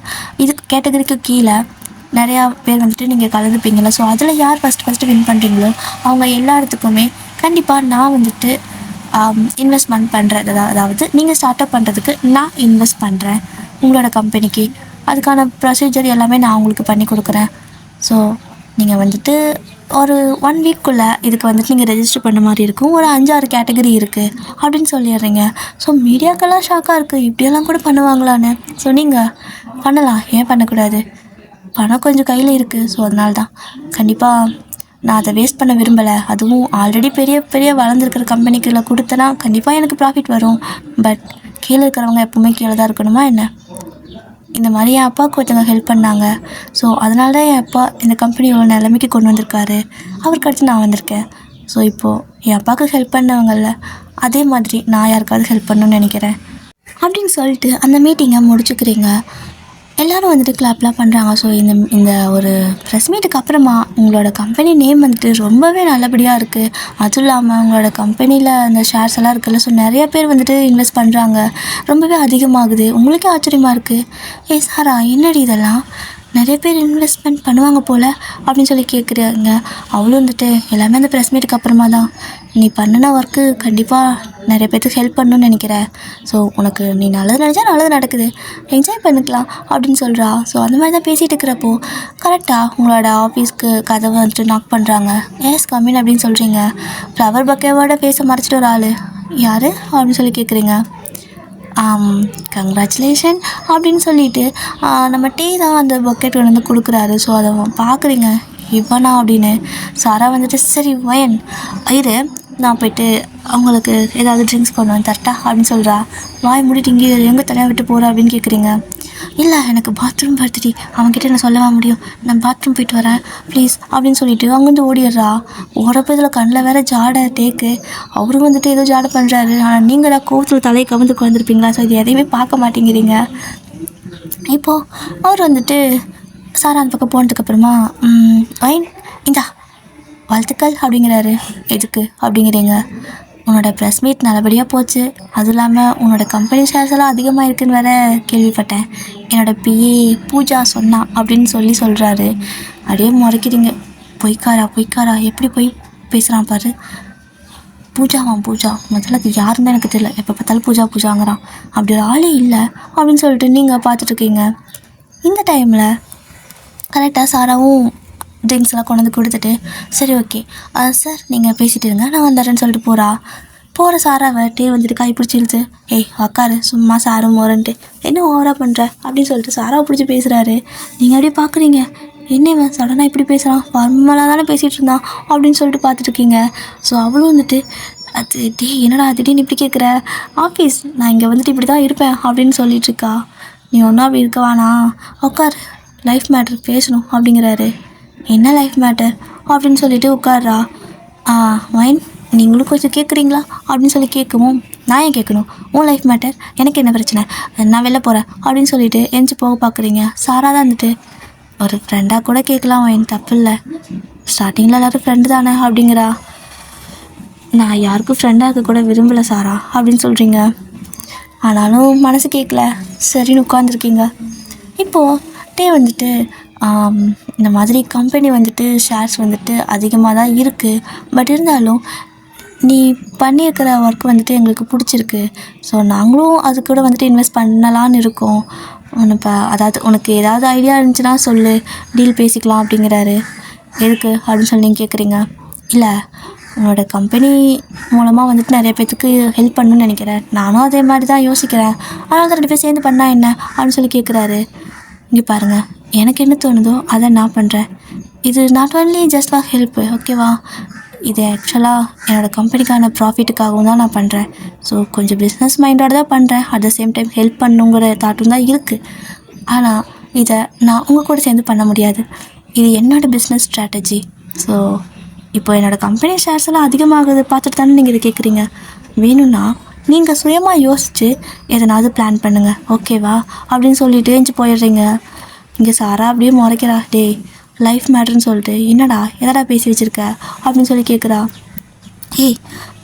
இது கேட்டகரிக்கு கீழே நிறையா பேர் வந்துட்டு நீங்கள் கலந்துப்பீங்களா. ஸோ அதில் யார் ஃபஸ்ட்டு வின் பண்ணுறீங்களோ அவங்க எல்லாத்துக்குமே கண்டிப்பாக நான் வந்துட்டு இன்வெஸ்ட்மெண்ட் பண்ணுறது, அதாவது நீங்கள் ஸ்டார்ட் அப் பண்ணுறதுக்கு நான் இன்வெஸ்ட் பண்ணுறேன் உங்களோட கம்பெனிக்கு. அதுக்கான ப்ரொசீஜர் எல்லாமே நான் உங்களுக்கு பண்ணி கொடுக்குறேன். ஸோ நீங்கள் வந்துட்டு ஒரு 1 வீக்குள்ளே இதுக்கு வந்துட்டு நீங்கள் ரெஜிஸ்டர் பண்ண மாதிரி இருக்கும். ஒரு 5-6 கேட்டகரி இருக்குது அப்படின்னு சொல்லிடுறீங்க. ஸோ மீடியாக்கெல்லாம் ஷாக்காக இருக்குது, இப்படியெல்லாம் கூட பண்ணுவாங்களான்னு. ஸோ நீங்கள் பண்ணலாம், ஏன் பண்ணக்கூடாது? பணம் கொஞ்சம் கையில் இருக்குது. ஸோ அதனால தான் கண்டிப்பாக நான் அதை வேஸ்ட் பண்ண விரும்பலை. அதுவும் ஆல்ரெடி பெரிய வளர்ந்துருக்கிற கம்பெனிக்குள்ளே கொடுத்தனா கண்டிப்பாக எனக்கு ப்ராஃபிட் வரும். பட் கீழே இருக்கிறவங்க எப்போவுமே கீழே தான் இருக்கணுமா என்ன? இந்த மாதிரி என் அப்பாவுக்கு ஒருத்தவங்க ஹெல்ப் பண்ணாங்க. ஸோ அதனால தான் என் அப்பா இந்த கம்பெனி இவ்வளோ நிலைமைக்கு கொண்டு வந்திருக்காரு. அவருக்கு அடுத்து நான் வந்திருக்கேன். ஸோ இப்போது என் அப்பாவுக்கு ஹெல்ப் பண்ணவங்கள அதே மாதிரி நான் யாருக்காவது ஹெல்ப் பண்ணணும்னு நினைக்கிறேன் அப்படின்னு சொல்லிட்டு அந்த மீட்டிங்கை முடிச்சுக்கிறீங்க. எல்லோரும் வந்துட்டு கிளாப்லாம் பண்ணுறாங்க. ஸோ இந்த ஒரு ப்ரெஸ் மீட்டுக்கு அப்புறமா உங்களோட கம்பெனி நேம் வந்துட்டு ரொம்பவே நல்லபடியாக இருக்குது. அதுவும் இல்லாமல் உங்களோட கம்பெனியில் அந்த ஷேர்ஸ் எல்லாம் இருக்குல்ல, ஸோ நிறையா பேர் வந்துட்டு இன்வெஸ்ட் பண்ணுறாங்க. ரொம்பவே அதிகமாகுது. உங்களுக்கே ஆச்சரியமாக இருக்குது. சாரா, என்னடி இதெல்லாம் நிறைய பேர் இன்வெஸ்ட்மெண்ட் பண்ணுவாங்க போல் அப்படின்னு சொல்லி கேட்குறாங்க. அவளும் வந்துட்டு எல்லாமே அந்த ப்ரெஸ் மீட்டுக்கு அப்புறமா தான், நீ பண்ணின ஒர்க்கு கண்டிப்பாக நிறைய பேர்த்துக்கு ஹெல்ப் பண்ணணும்னு நினைக்கிறேன். ஸோ உனக்கு நீ நல்லது நினச்சா நல்லது நடக்குது, என்ஜாய் பண்ணிக்கலாம் அப்படின்னு சொல்கிறா. ஸோ அந்த மாதிரி தான் பேசிகிட்டு இருக்கிறப்போ கரெக்டாக உங்களோட ஆஃபீஸ்க்கு கதவை வந்துட்டு நாக் பண்ணுறாங்க. எஸ் கம்மின் அப்படின்னு சொல்கிறீங்க. ஃப்ளவர் பக்கேவோட ஃபேஸை மறைச்சிட்டு ஒரு ஆள், யார் அப்படின்னு சொல்லி கேட்குறீங்க. கங்க்ராச்சுலேஷன் அப்படின்னு சொல்லிட்டு நம்ம டீ தான் அந்த பக்கெட் வந்து கொடுக்குறாரு. ஸோ அதை பார்க்குறீங்க, இவனா அப்படின்னு. சாரா வந்துட்டு சரி வயன் இரு, நான் போய்ட்டு அவங்களுக்கு ஏதாவது ட்ரிங்க்ஸ் கொண்டு வந்து தரட்டா அப்படின்னு சொல்கிறா. வாய் மூடிட்டு இங்கே எங்கே தனியாக விட்டு போகிற அப்படின்னு கேட்குறீங்க. இல்லை, எனக்கு பாத்ரூம் படுத்துட்டி, அவன்கிட்ட நான் சொல்லவா முடியும், நான் பாத்ரூம் போயிட்டு வரேன் ப்ளீஸ் அப்படின்னு சொல்லிட்டு அங்கேருந்து ஓடிடுறா. ஓடப்போ இதில் கண்ணில் வேறு ஜாடை டேக்கு. அவரும் வந்துட்டு ஏதோ ஜாடை பண்ணுறாரு. ஆனால் நீங்கள் தான் கோவத்தில் தலையை கவிழ்ந்து உட்காந்துருப்பீங்களா. ஸோ இது எதையுமே பார்க்க மாட்டேங்கிறீங்க. இப்போது அவர் வந்துட்டு சாரா அந்த பக்கம் போனதுக்கப்புறமா வைன் இந்தா வாழ்த்துக்கள் அப்படிங்கிறாரு. எதுக்கு அப்படிங்கிறீங்க. உன்னோட ப்ரெஸ் மீட் நல்லபடியாக போச்சு, அதுவும் இல்லாமல் உன்னோட கம்பெனி ஷேர்ஸ் எல்லாம் அதிகமாக இருக்குதுன்னு வேறு கேள்விப்பட்டேன், என்னோடய பிஏ பூஜா சொன்னா அப்படின்னு சொல்கிறாரு. அப்படியே முறைக்கிறீங்க. பொய்க்காரா எப்படி போய் பேசுகிறான் பாரு. பூஜா முதல்ல அது யாருன்னு எனக்கு தெரியல, எப்போ பார்த்தாலும் பூஜாங்கிறான். அப்படி ஒரு ஆளே இல்லை அப்படின்னு சொல்லிட்டு நீங்கள் பார்த்துட்ருக்கீங்க. இந்த டைமில் கரெக்டாக சாராவும் ட்ரிங்க்ஸ் எல்லாம் கொண்டு வந்து கொடுத்துட்டு சரி ஓகே சார் நீங்கள் பேசிகிட்டு இருங்க நான் வந்துடுறேன்னு சொல்லிட்டு போகிற சாராவை டே வந்துட்டு கை பிடிச்சிருச்சு. உக்காரு சும்மா சாரும் மோரன்ட்டு என்ன ஓவராக பண்ணுற அப்படின்னு சொல்லிட்டு சாராவை பிடிச்சி பேசுகிறாரு. நீங்கள் அப்படியே பார்க்குறீங்க, என்னவன் சடனாக இப்படி பேசுகிறான், ஃபார்மலாக தானே பேசிகிட்டு இருந்தான் அப்படின்னு சொல்லிட்டு பார்த்துட்ருக்கீங்க. ஸோ அவளும் வந்துட்டு அது என்னடா திடீர்னு இப்படி கேட்குற, ஆஃபீஸ் நான் இங்கே வந்துட்டு இப்படி தான் இருப்பேன் அப்படின்னு சொல்லிட்டுருக்கா. நீ ஒன்றும் அப்படி இருக்க வேணாம், உட்கார், லைஃப் மேட்டர் பேசணும் அப்படிங்கிறாரு. என்ன லைஃப் மேட்டர் அப்படின்னு சொல்லிட்டு உட்கார்றா. மைன் நீங்களும் கொஞ்சம் கேட்குறீங்களா அப்படின்னு சொல்லி கேட்கவும், நான் ஏன் கேட்கணும், உன் லைஃப் மேட்டர், எனக்கு என்ன பிரச்சனை, நான் வெளில போகிறேன் அப்படின்னு சொல்லிட்டு எஞ்சி போக பார்க்குறீங்க. சாரா தான் வந்துட்டு, ஒரு ஃப்ரெண்டாக கூட கேட்கலாம் மைன், தப்பு இல்லை, ஸ்டார்டிங்கில் எல்லோரும் ஃப்ரெண்டு தானே அப்படிங்கிறா. நான் யாருக்கும் ஃப்ரெண்டாக இருக்க கூட விரும்பலை சாரா அப்படின்னு சொல்கிறீங்க. ஆனாலும் மனசு கேட்கல, சரின்னு உட்காந்துருக்கீங்க. இப்போது டே வந்துட்டு இந்த மாதிரி கம்பெனி வந்துட்டு ஷேர்ஸ் வந்துட்டு அதிகமாக தான் இருக்குது. பட் இருந்தாலும் நீ பண்ணியிருக்கிற ஒர்க் வந்துட்டு எங்களுக்கு பிடிச்சிருக்கு. ஸோ நாங்களும் அது கூட வந்துட்டு இன்வெஸ்ட் பண்ணலான்னு இருக்கோம். இப்போ அதாவது உனக்கு ஏதாவது ஐடியா இருந்துச்சுன்னா சொல்லு, டீல் பேசிக்கலாம் அப்படிங்கிறாரு. எதுக்கு அப்படின்னு சொல்லி நீங்கள் கேட்குறீங்க. இல்லை, உன்னோட கம்பெனி மூலமாக வந்துட்டு நிறைய பேர்த்துக்கு ஹெல்ப் பண்ணணும்னு நினைக்கிறேன். நானும் அதே மாதிரி தான் யோசிக்கிறேன். ஆனால் 2 பேர் சேர்ந்து பண்ணால் என்ன அப்படின்னு சொல்லி கேட்குறாரு. இங்கே பாருங்கள், எனக்கு என்ன தோணுதோ அதை நான் பண்ணுறேன். இது not only just for help, ஓகேவா? இது ஆக்சுவலாக என்னோடய கம்பெனிக்கான ப்ராஃபிட்டுக்காகவும் தான் நான் பண்ணுறேன். ஸோ கொஞ்சம் பிஸ்னஸ் மைண்டோடு தான் பண்ணுறேன். At the same time help பண்ணுங்கிற தாட்டும் தான் இருக்குது. ஆனால் இதை நான் உங்கள் கூட சேர்ந்து பண்ண முடியாது. இது என்னோடய பிஸ்னஸ் ஸ்ட்ராட்டஜி. ஸோ இப்போ என்னோடய கம்பெனி ஷேர்ஸ் எல்லாம் அதிகமாகுது பார்த்துட்டு தானே நீங்கள் இதை கேட்குறீங்க. வேணும்னா நீங்கள் சுயமாக யோசித்து எதனாவது பிளான் பண்ணுங்கள், ஓகேவா அப்படின்னு சொல்லிட்டு எஞ்சி போயிடுறீங்க. இங்கே சாரா அப்படியே முறைக்கிறா. டேய், லைஃப் மேட்டர்னு சொல்லிட்டு என்னடா எதடா பேசி வச்சுருக்க அப்படின்னு சொல்லி கேட்குறா. ஏய்,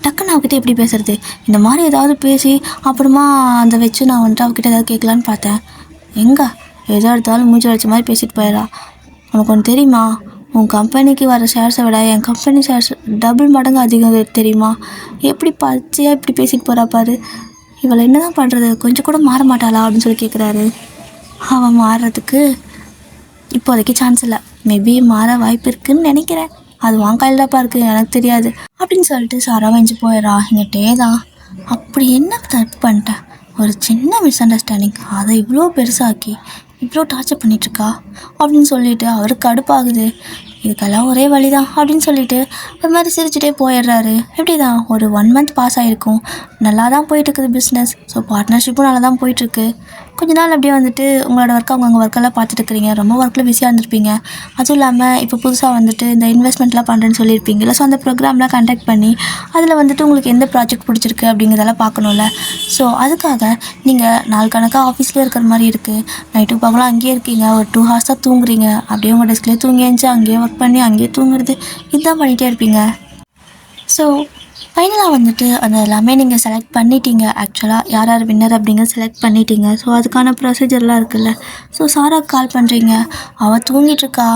டக்குன்னு அவகிட்ட எப்படி பேசுறது, இந்த மாதிரி ஏதாவது பேசி அப்புறமா அந்த வச்சு நான் வந்துட்டு அவகிட்ட ஏதாவது கேட்கலான்னு பார்த்தேன். எங்கே எதோ எடுத்தாலும் மூஞ்சி வச்ச மாதிரி பேசிட்டு போயிடா. உனக்கு ஒன்று தெரியுமா, உன் கம்பெனிக்கு வர ஷேர்ஸை விட என் கம்பெனி ஷேர்ஸ் டபுள் மடங்கு அதிகம் தெரியுமா? எப்படி பச்சையாக இப்படி பேசிட்டு போகிறா பாரு. இவளை என்ன தான் பண்ணுறது, கொஞ்சம் கூட மாற மாட்டாளா அப்படின்னு சொல்லி கேட்குறாரு. அவன் மாறுறதுக்கு இப்போதைக்கு சான்ஸ் இல்லை, மேபி மாற வாய்ப்பு இருக்குதுன்னு நினைக்கிறேன். அது வாங்காயில் தான்ப்பா இருக்குது, எனக்கு தெரியாது அப்படின்னு சொல்லிட்டு சாரா வெஞ்சு போயிடறா. இங்கிட்டே தான், அப்படி என்ன தப்பு பண்ணிட்டேன், ஒரு சின்ன மிஸ் அண்டர்ஸ்டாண்டிங், அதை இவ்வளோ பெருசாக்கி இவ்வளோ டார்ச்சர் பண்ணிகிட்ருக்கா அப்படின்னு சொல்லிட்டு அவருக்கு கடுப்பாகுது. இதுக்கெல்லாம் ஒரே வழி தான் அப்படின்னு சொல்லிட்டு ஒரு மாதிரி சிரிச்சுட்டே போயிடுறாரு. எப்படி தான் ஒரு 1 மந்த் பாஸ் ஆகிருக்கும், நல்லா தான் போயிட்டுருக்குது பிஸ்னஸ். ஸோ பார்ட்னர்ஷிப்பும் நல்லா தான் போயிட்டுருக்கு. கொஞ்ச நாள் அப்படியே வந்துட்டு உங்களோட ஒர்க் அவங்க ஒர்க்கெல்லாம் பார்த்துட்டு இருக்கிறீங்க, ரொம்ப ஒர்க்கில் பிஸியாக இருந்திருப்பீங்க. அதுவும் இல்லாமல் இப்போ புதுசாக வந்துட்டு இந்த இன்வெஸ்ட்மெண்ட்லாம் பண்ணுறேன்னு சொல்லியிருப்பீங்கல்ல. ஸோ அந்த ப்ரோக்ராம்லாம் கண்டக்ட் பண்ணி அதில் வந்துட்டு உங்களுக்கு எந்த ப்ராஜெக்ட் பிடிச்சிருக்கு அப்படிங்கிறதெல்லாம் பார்க்கணும்ல. ஸோ அதுக்காக நீங்கள் நாள் கணக்காக ஆஃபீஸ்லேயே இருக்கிற மாதிரி இருக்குது. நைட்டு பகலாம் அங்கேயே இருக்கீங்க, ஒரு 2 ஹவர்ஸ் தான் தூங்குறீங்க. அப்படியே உங்கள் டெஸ்க்லேயே தூங்கி எழுந்துச்சு அங்கேயே ஒர்க் பண்ணி அங்கேயே தூங்குறது, இதுதான் பண்ணிகிட்டே இருப்பீங்க. ஸோ ஃபைனலாக வந்துட்டு அது எல்லாமே நீங்கள் செலக்ட் பண்ணிட்டீங்க. ஆக்சுவலாக யார் யார் வின்னர் அப்படிங்கிறத செலக்ட் பண்ணிட்டீங்க. ஸோ அதுக்கான ப்ரொசீஜர்லாம் இருக்குல்ல. ஸோ சாராக்கு கால் பண்ணுறீங்க, அவள் தூங்கிட்டுருக்கா.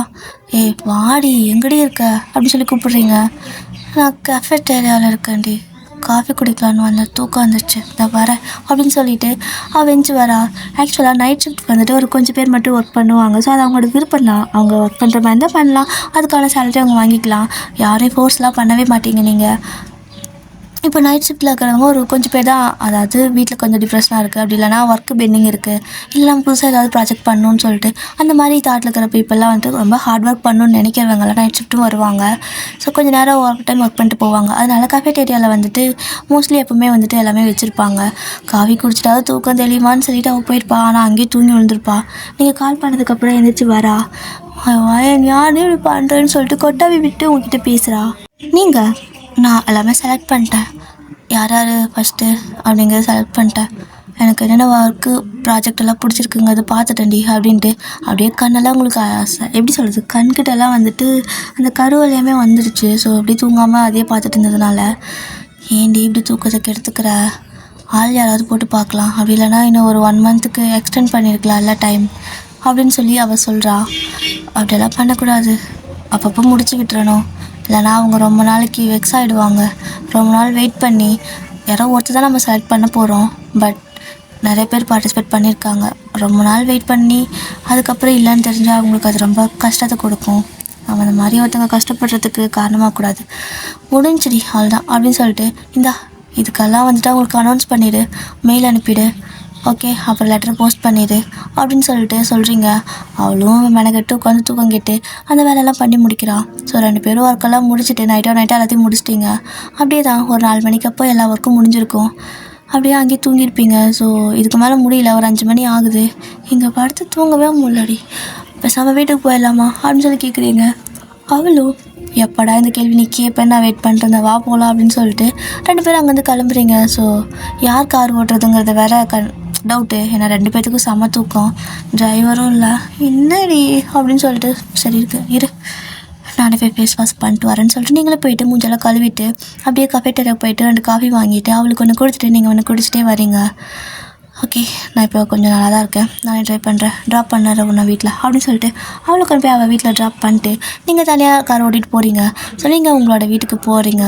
ஏய் வாடி, எங்கடி இருக்க அப்படின்னு சொல்லி கூப்பிட்றீங்க. நான் கஃபேட்டேரியாவில் இருக்கேன்டி, காஃபி குடிக்கலான்னு வந்த, தூக்கம் வந்துடுச்சு, நான் வரேன் அப்படின்னு சொல்லிட்டு அவள் வெஞ்சு வரா. ஆக்சுவலாக நைட் ஷிஃப்ட் வந்துட்டு ஒரு கொஞ்சம் பேர் மட்டும் ஒர்க் பண்ணுவாங்க. ஸோ அது அவங்களோட விருப்பம் தான், அவங்க ஒர்க் பண்ணுற மாதிரி தான் பண்ணலாம், அதுக்கான சேலரி அவங்க வாங்கிக்கலாம். யாரையும் ஃபோர்ஸ்லாம் பண்ணவே மாட்டீங்க நீங்கள். இப்போ நைட் ஷிஃப்ட்டில் இருக்கிறவங்க ஒரு கொஞ்சம் பேர் தான், அதாவது வீட்டில் கொஞ்சம் டிப்ரெஷனாக இருக்குது, அப்படி இல்லைனா ஒர்க்கு பெண்டிங் இருக்குது, இல்லை நம்ம புதுசாக ஏதாவது ப்ராஜெக்ட் பண்ணணும்னு சொல்லிட்டு அந்த மாதிரி தாட்டில் இருக்கிற பீப்புளெலாம் வந்துட்டு ரொம்ப ஹார்ட் ஒர்க் பண்ணணும்னு நினைக்கிறவங்களாம் நைட் ஷிஃப்ட்டும் வருவாங்க. ஸோ கொஞ்சம் நேரம் ஒர்க் பண்ணிட்டு போவாங்க. அதனால கஃபேட்டேரியாவில் வந்துட்டு மோஸ்ட்லி எப்போவுமே வந்துட்டு எல்லாமே வச்சுருப்பாங்க. காஃபி குடிச்சிட்டாவது தூக்கம் தெளிவான்னு சொல்லிட்டு அவள் போயிருப்பா, ஆனால் அங்கேயே தூங்கி விழுந்திருப்பா. நீங்கள் கால் பண்ணதுக்கப்புறம் எழுந்திரிச்சு வரா. யாரும் இப்படி பண்ணுறேன்னு சொல்லிட்டு கொட்டாவி விட்டு உங்ககிட்ட பேசுகிறா. நீங்கள் நான் எல்லாமே செலக்ட் பண்ணிட்டேன், யார் யார் ஃபஸ்ட்டு அப்படிங்கிறத செலக்ட் பண்ணிட்டேன், எனக்கு என்னென்ன ஒர்க்கு ப்ராஜெக்ட் எல்லாம் பிடிச்சிருக்குங்க அது பார்த்துட்டேன்டி அப்படின்ட்டு அப்படியே கண்ணெல்லாம் உங்களுக்கு எப்படி சொல்கிறது, கண்கிட்டெல்லாம் வந்துட்டு அந்த கருவலையுமே வந்துடுச்சு. ஸோ அப்படி தூங்காமல் அதே பார்த்துட்டு இருந்ததுனால, ஏன்டி இப்படி தூக்கத்தை கெடுத்துக்கிற, ஆள் யாராவது போட்டு பார்க்கலாம், அப்படி இல்லைனா இன்னும் ஒரு 1 மந்த்துக்கு எக்ஸ்டெண்ட் பண்ணியிருக்கலாம்ல டைம் அப்படின்னு சொல்லி அவள் சொல்கிறா. அப்படியெல்லாம் பண்ணக்கூடாது, அப்பப்போ முடிச்சு விட்டுறணும், இல்லைனா அவங்க ரொம்ப நாளைக்கு வெக்ஸ் ஆகிடுவாங்க. ரொம்ப நாள் வெயிட் பண்ணி யாரோ ஒருத்தர் தான் நம்ம செலக்ட் பண்ண போகிறோம், பட் நிறைய பேர் பார்ட்டிசிபேட் பண்ணியிருக்காங்க. ரொம்ப நாள் வெயிட் பண்ணி அதுக்கப்புறம் இல்லைன்னு தெரிஞ்சால் அவங்களுக்கு அது ரொம்ப கஷ்டத்தை கொடுக்கும். நம்ம அந்த மாதிரி ஒருத்தவங்க கஷ்டப்படுறதுக்கு காரணமாகக்கூடாது. முடிஞ்சுடி அவ்வளோதான் அப்படின்னு சொல்லிட்டு, இதுக்கெல்லாம் வந்துட்டு அவங்களுக்கு அனௌன்ஸ் பண்ணிவிடு, மெயில் அனுப்பிவிடு, ஓகே அப்புறம் லெட்டர் போஸ்ட் பண்ணிடு அப்படின்னு சொல்லிட்டு சொல்கிறீங்க. அவளும் மெனக்கெட்டு உட்காந்து தூக்கம் கேட்டு அந்த வேலையெல்லாம் பண்ணி முடிக்கிறான். ஸோ 2 பேரும் ஒர்க்கெல்லாம் முடிச்சுட்டு நைட்டாக எல்லாத்தையும் முடிச்சிட்டிங்க. அப்படியே தான் ஒரு 4 மணிக்கு அப்போ எல்லா ஒர்க்கும் முடிஞ்சிருக்கும். அப்படியே அங்கேயே தூங்கியிருப்பீங்க. ஸோ இதுக்கு மேலே முடியல, ஒரு 5 மணி ஆகுது. இங்கே படுத்து தூங்கவே முடியலடி, பேசாமல் வீட்டுக்கு போயிடலாமா அப்படின்னு சொல்லி கேட்குறீங்க. அவளும் எப்படா இந்த கேள்வி நீ கேட்பேன், நான் வெயிட் பண்ணிருந்தேன், வா போகலாம் அப்படின்னு சொல்லிட்டு 2 பேரும் அங்கேருந்து கிளம்புறீங்க. ஸோ யார் கார் ஓட்டுறதுங்கிறத வேற டவுட்டு. ஏன்னா 2 பேர்த்துக்கும் செம தூக்கம், டிரைவரும் இல்லை. என்னடி அப்படின்னு சொல்லிட்டு சரி இருக்கு இரு நானே போய் ஃபேஸ் வாஷ் பண்ணிட்டு வரேன்னு சொல்லிட்டு நீங்களே போயிட்டு மூஞ்செல்லாம் கழுவிட்டு அப்படியே கஃபேட்டரியாவுக்கு போயிட்டு 2 காஃபி வாங்கிட்டு அவளுக்கு ஒன்று கொடுத்துட்டு நீங்கள் ஒன்று குடிச்சிட்டே வரீங்க. ஓகே நான் இப்போ கொஞ்சம் நல்லா தான் இருக்கேன், நானே ட்ரை பண்ணுறேன், ட்ராப் பண்ணற உன்னை வீட்டில் அப்படின்னு சொல்லிட்டு அவளை கொண்டு போய் அவள் வீட்டில் ட்ராப் பண்ணிட்டு நீங்கள் தனியாக கார் ஓட்டிகிட்டு போகிறீங்க. ஸோ நீங்கள் உங்களோட வீட்டுக்கு போகிறீங்க.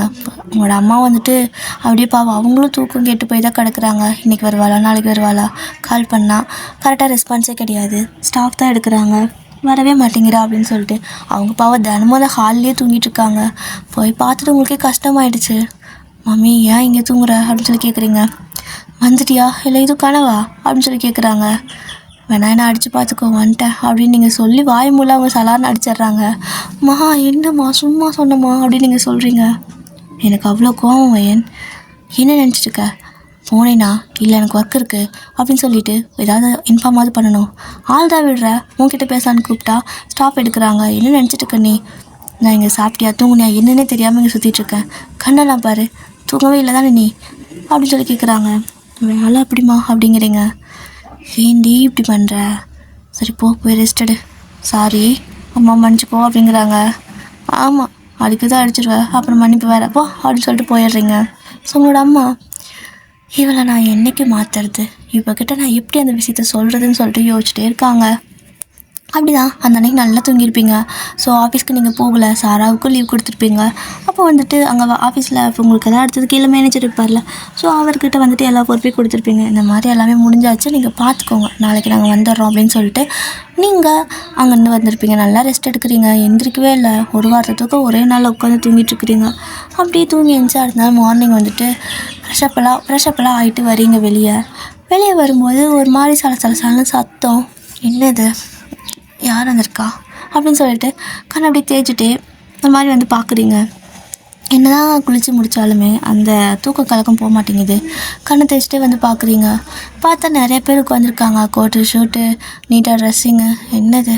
உங்களோட அம்மா வந்துட்டு அப்படியே பாவம் அவங்களும் தூக்கம் கேட்டு போய் தான் கிடக்குறாங்க. இன்றைக்கி வருவாளா நாளைக்கு வருவாளா கால் பண்ணால் கரெக்டாக ரெஸ்பான்ஸே கிடையாது, ஸ்டாஃப் தான் எடுக்கிறாங்க, வரவே மாட்டேங்கிறா அப்படின்னு சொல்லிட்டு அவங்க பாவம் தினமும் அந்த ஹால்லேயே தூங்கிட்டுருக்காங்க. போய் பார்த்துட்டு உங்களுக்கே கஷ்டமாயிடுச்சு. மம்மி ஏன் இங்கே தூங்குற அப்படின்னு சொல்லி கேட்குறீங்க. வந்துட்டியா இல்லை இது கனவா அப்படின்னு சொல்லி கேட்குறாங்க. வேணா என்ன அடித்து பார்த்துக்கோ வந்துட்டேன் அப்படின்னு நீங்கள் சொல்லி வாய் மூலம் அவங்க சலார்னு அடிச்சிட்றாங்க. மகா என்னம்மா சும்மா சொன்னம்மா அப்படின்னு நீங்கள் சொல்கிறீங்க. எனக்கு அவ்வளோ கோவம் வயன், என்ன நினச்சிட்டுருக்க, போனேனா இல்லை எனக்கு ஒர்க் இருக்குது அப்படின்னு சொல்லிட்டு ஏதாவது இன்ஃபார்மாவது பண்ணணும். ஆள் தான் விடுற, உன்கிட்ட பேசான்னு கூப்பிட்டா ஸ்டாப் எடுக்கிறாங்க. என்ன நினச்சிட்டு நீ, நான் இங்கே சாப்பிட்டியா தூங்குனியா என்னன்னே தெரியாமல் இங்கே சுற்றிட்டுருக்கேன், கண்ணெல்லாம் பாரு, தூங்கவே இல்லை தானே நீ அப்படின்னு சொல்லி கேட்குறாங்க. வேலை அப்படிமா அப்படிங்கிறீங்க. ஏண்டி இப்படி பண்ணுற, சரி போய் ரெஸ்டடு, சாரி அம்மா மன்னிச்சுப்போ அப்படிங்கிறாங்க. ஆமாம் அதுக்கு தான் அடிச்சிடுவேன், அப்புறம் மன்னிப்பு வேற போ அப்படின்னு சொல்லிட்டு போயிடுறீங்க. ஸோ உங்களோட அம்மா இவளை நான் என்றைக்கு மாற்றுறது, இவகிட்ட நான் எப்படி அந்த விஷயத்த சொல்கிறதுன்னு சொல்லிட்டு யோசிச்சுட்டே இருக்காங்க. அப்படி தான் அந்த அன்றைக்கி நல்லா தூங்கியிருப்பீங்க. ஸோ ஆஃபீஸ்க்கு நீங்கள் போகலை, சாராவுக்கும் லீவ் கொடுத்துருப்பீங்க. அப்போ வந்துட்டு அங்கே ஆஃபீஸில் இப்போ உங்களுக்கு எல்லாம் அடுத்தது கீழே மேனேஜர் இருப்பார்ல, ஸோ அவர்கிட்ட வந்துட்டு எல்லா பொறுப்பையும் கொடுத்துருப்பீங்க. இந்த மாதிரி எல்லாமே முடிஞ்சாச்சு, நீங்கள் பார்த்துக்கோங்க, நாளைக்கு நாங்கள் வந்துடுறோம் அப்படின்னு சொல்லிட்டு நீங்கள் அங்கேருந்து வந்திருப்பீங்க. நல்லா ரெஸ்ட் எடுக்கிறீங்க, எந்திரிக்கவே இல்லை, ஒரு வாரத்துக்கு ஒரே நாளில் உட்காந்து தூங்கிட்டுருக்குறீங்க. அப்படியே தூங்கி எழுந்துச்சு அடுத்த நாள் மார்னிங் வந்துட்டு ஃப்ரெஷ்ஷப்பெல்லாம் ஆகிட்டு வரீங்க. வெளியே வரும்போது ஒரு மாதிரி சலசலன்னு சத்தம். என்னது யார் வந்திருக்கா அப்படின்னு சொல்லிட்டு கண்ணை அப்படி தேய்ச்சிட்டே இந்த மாதிரி வந்து பார்க்குறீங்க. என்ன தான் குளித்து முடித்தாலுமே அந்த தூக்க கலக்கம் போக மாட்டேங்குது. கண்ணை தேய்ச்சிட்டே வந்து பார்க்குறீங்க. பார்த்தா நிறைய பேர் உட்காந்துருக்காங்க, கோட்டு ஷூட்டு நீட்டாக ட்ரெஸ்ஸிங்கு. என்னது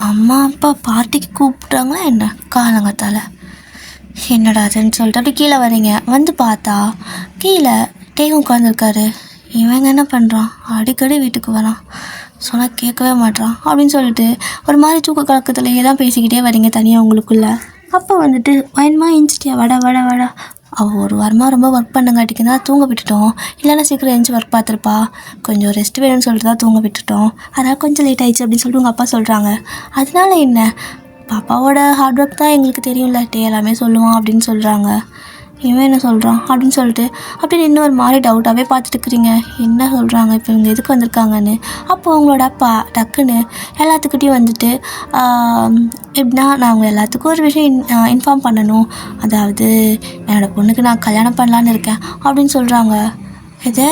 அம்மா அப்பா பார்ட்டிக்கு கூப்பிட்றாங்களா என்ன காலங்கத்தால், என்னடா அதுன்னு சொல்லிட்டு அப்படி கீழே வரீங்க. வந்து பார்த்தா கீழே டேவும் உட்காந்துருக்காரு. இவங்க என்ன பண்ணுறான், அடிக்கடி வீட்டுக்கு வரான், சொன்னால் கேட்கவே மாட்டான் அப்படின்னு சொல்லிட்டு ஒரு மாதிரி தூக்க கலக்கத்துலேயே தான் பேசிக்கிட்டே வரீங்க தனியாக உங்களுக்குள்ள. அப்போ வந்துட்டு வயன்மா இஞ்சிட்டியா வடா அவள் ஒரு வாரமாக ரொம்ப ஒர்க் பண்ணுங்காட்டிக்கு தான் தூங்க விட்டுட்டோம், இல்லைன்னா சீக்கிரம் எழுந்துச்சி ஒர்க் பார்த்துருப்பா, கொஞ்சம் ரெஸ்ட் வேணும்னு சொல்லிட்டு தான் தூங்க விட்டுட்டோம், அதனால் கொஞ்சம் லேட் ஆகிடுச்சு அப்படின்னு சொல்லிட்டு உங்கள் அப்பா சொல்கிறாங்க. அதனால என்ன, பாப்பாவோட ஹார்ட் ஒர்க் தான் எங்களுக்கு தெரியும்ல, எல்லாமே சொல்லுவான் அப்படின்னு சொல்கிறாங்க. இவன் என்ன சொல்கிறான் அப்படின்னு சொல்லிட்டு அப்படின்னு இன்னொரு மாதிரி டவுட்டாகவே பார்த்துட்டு இருக்கிறீங்க. என்ன சொல்கிறாங்க இப்போ இவங்க எதுக்கு வந்திருக்காங்கன்னு. அப்போ அவங்களோட அப்பா டக்குன்னு எல்லாத்துக்கிட்டையும் வந்துட்டு எப்படின்னா நான் அவங்க எல்லாத்துக்கும் ஒரு விஷயம் இன்ஃபார்ம் பண்ணணும், அதாவது என்னோடய பொண்ணுக்கு நான் கல்யாணம் பண்ணலான்னு இருக்கேன் அப்படின்னு சொல்கிறாங்க. எது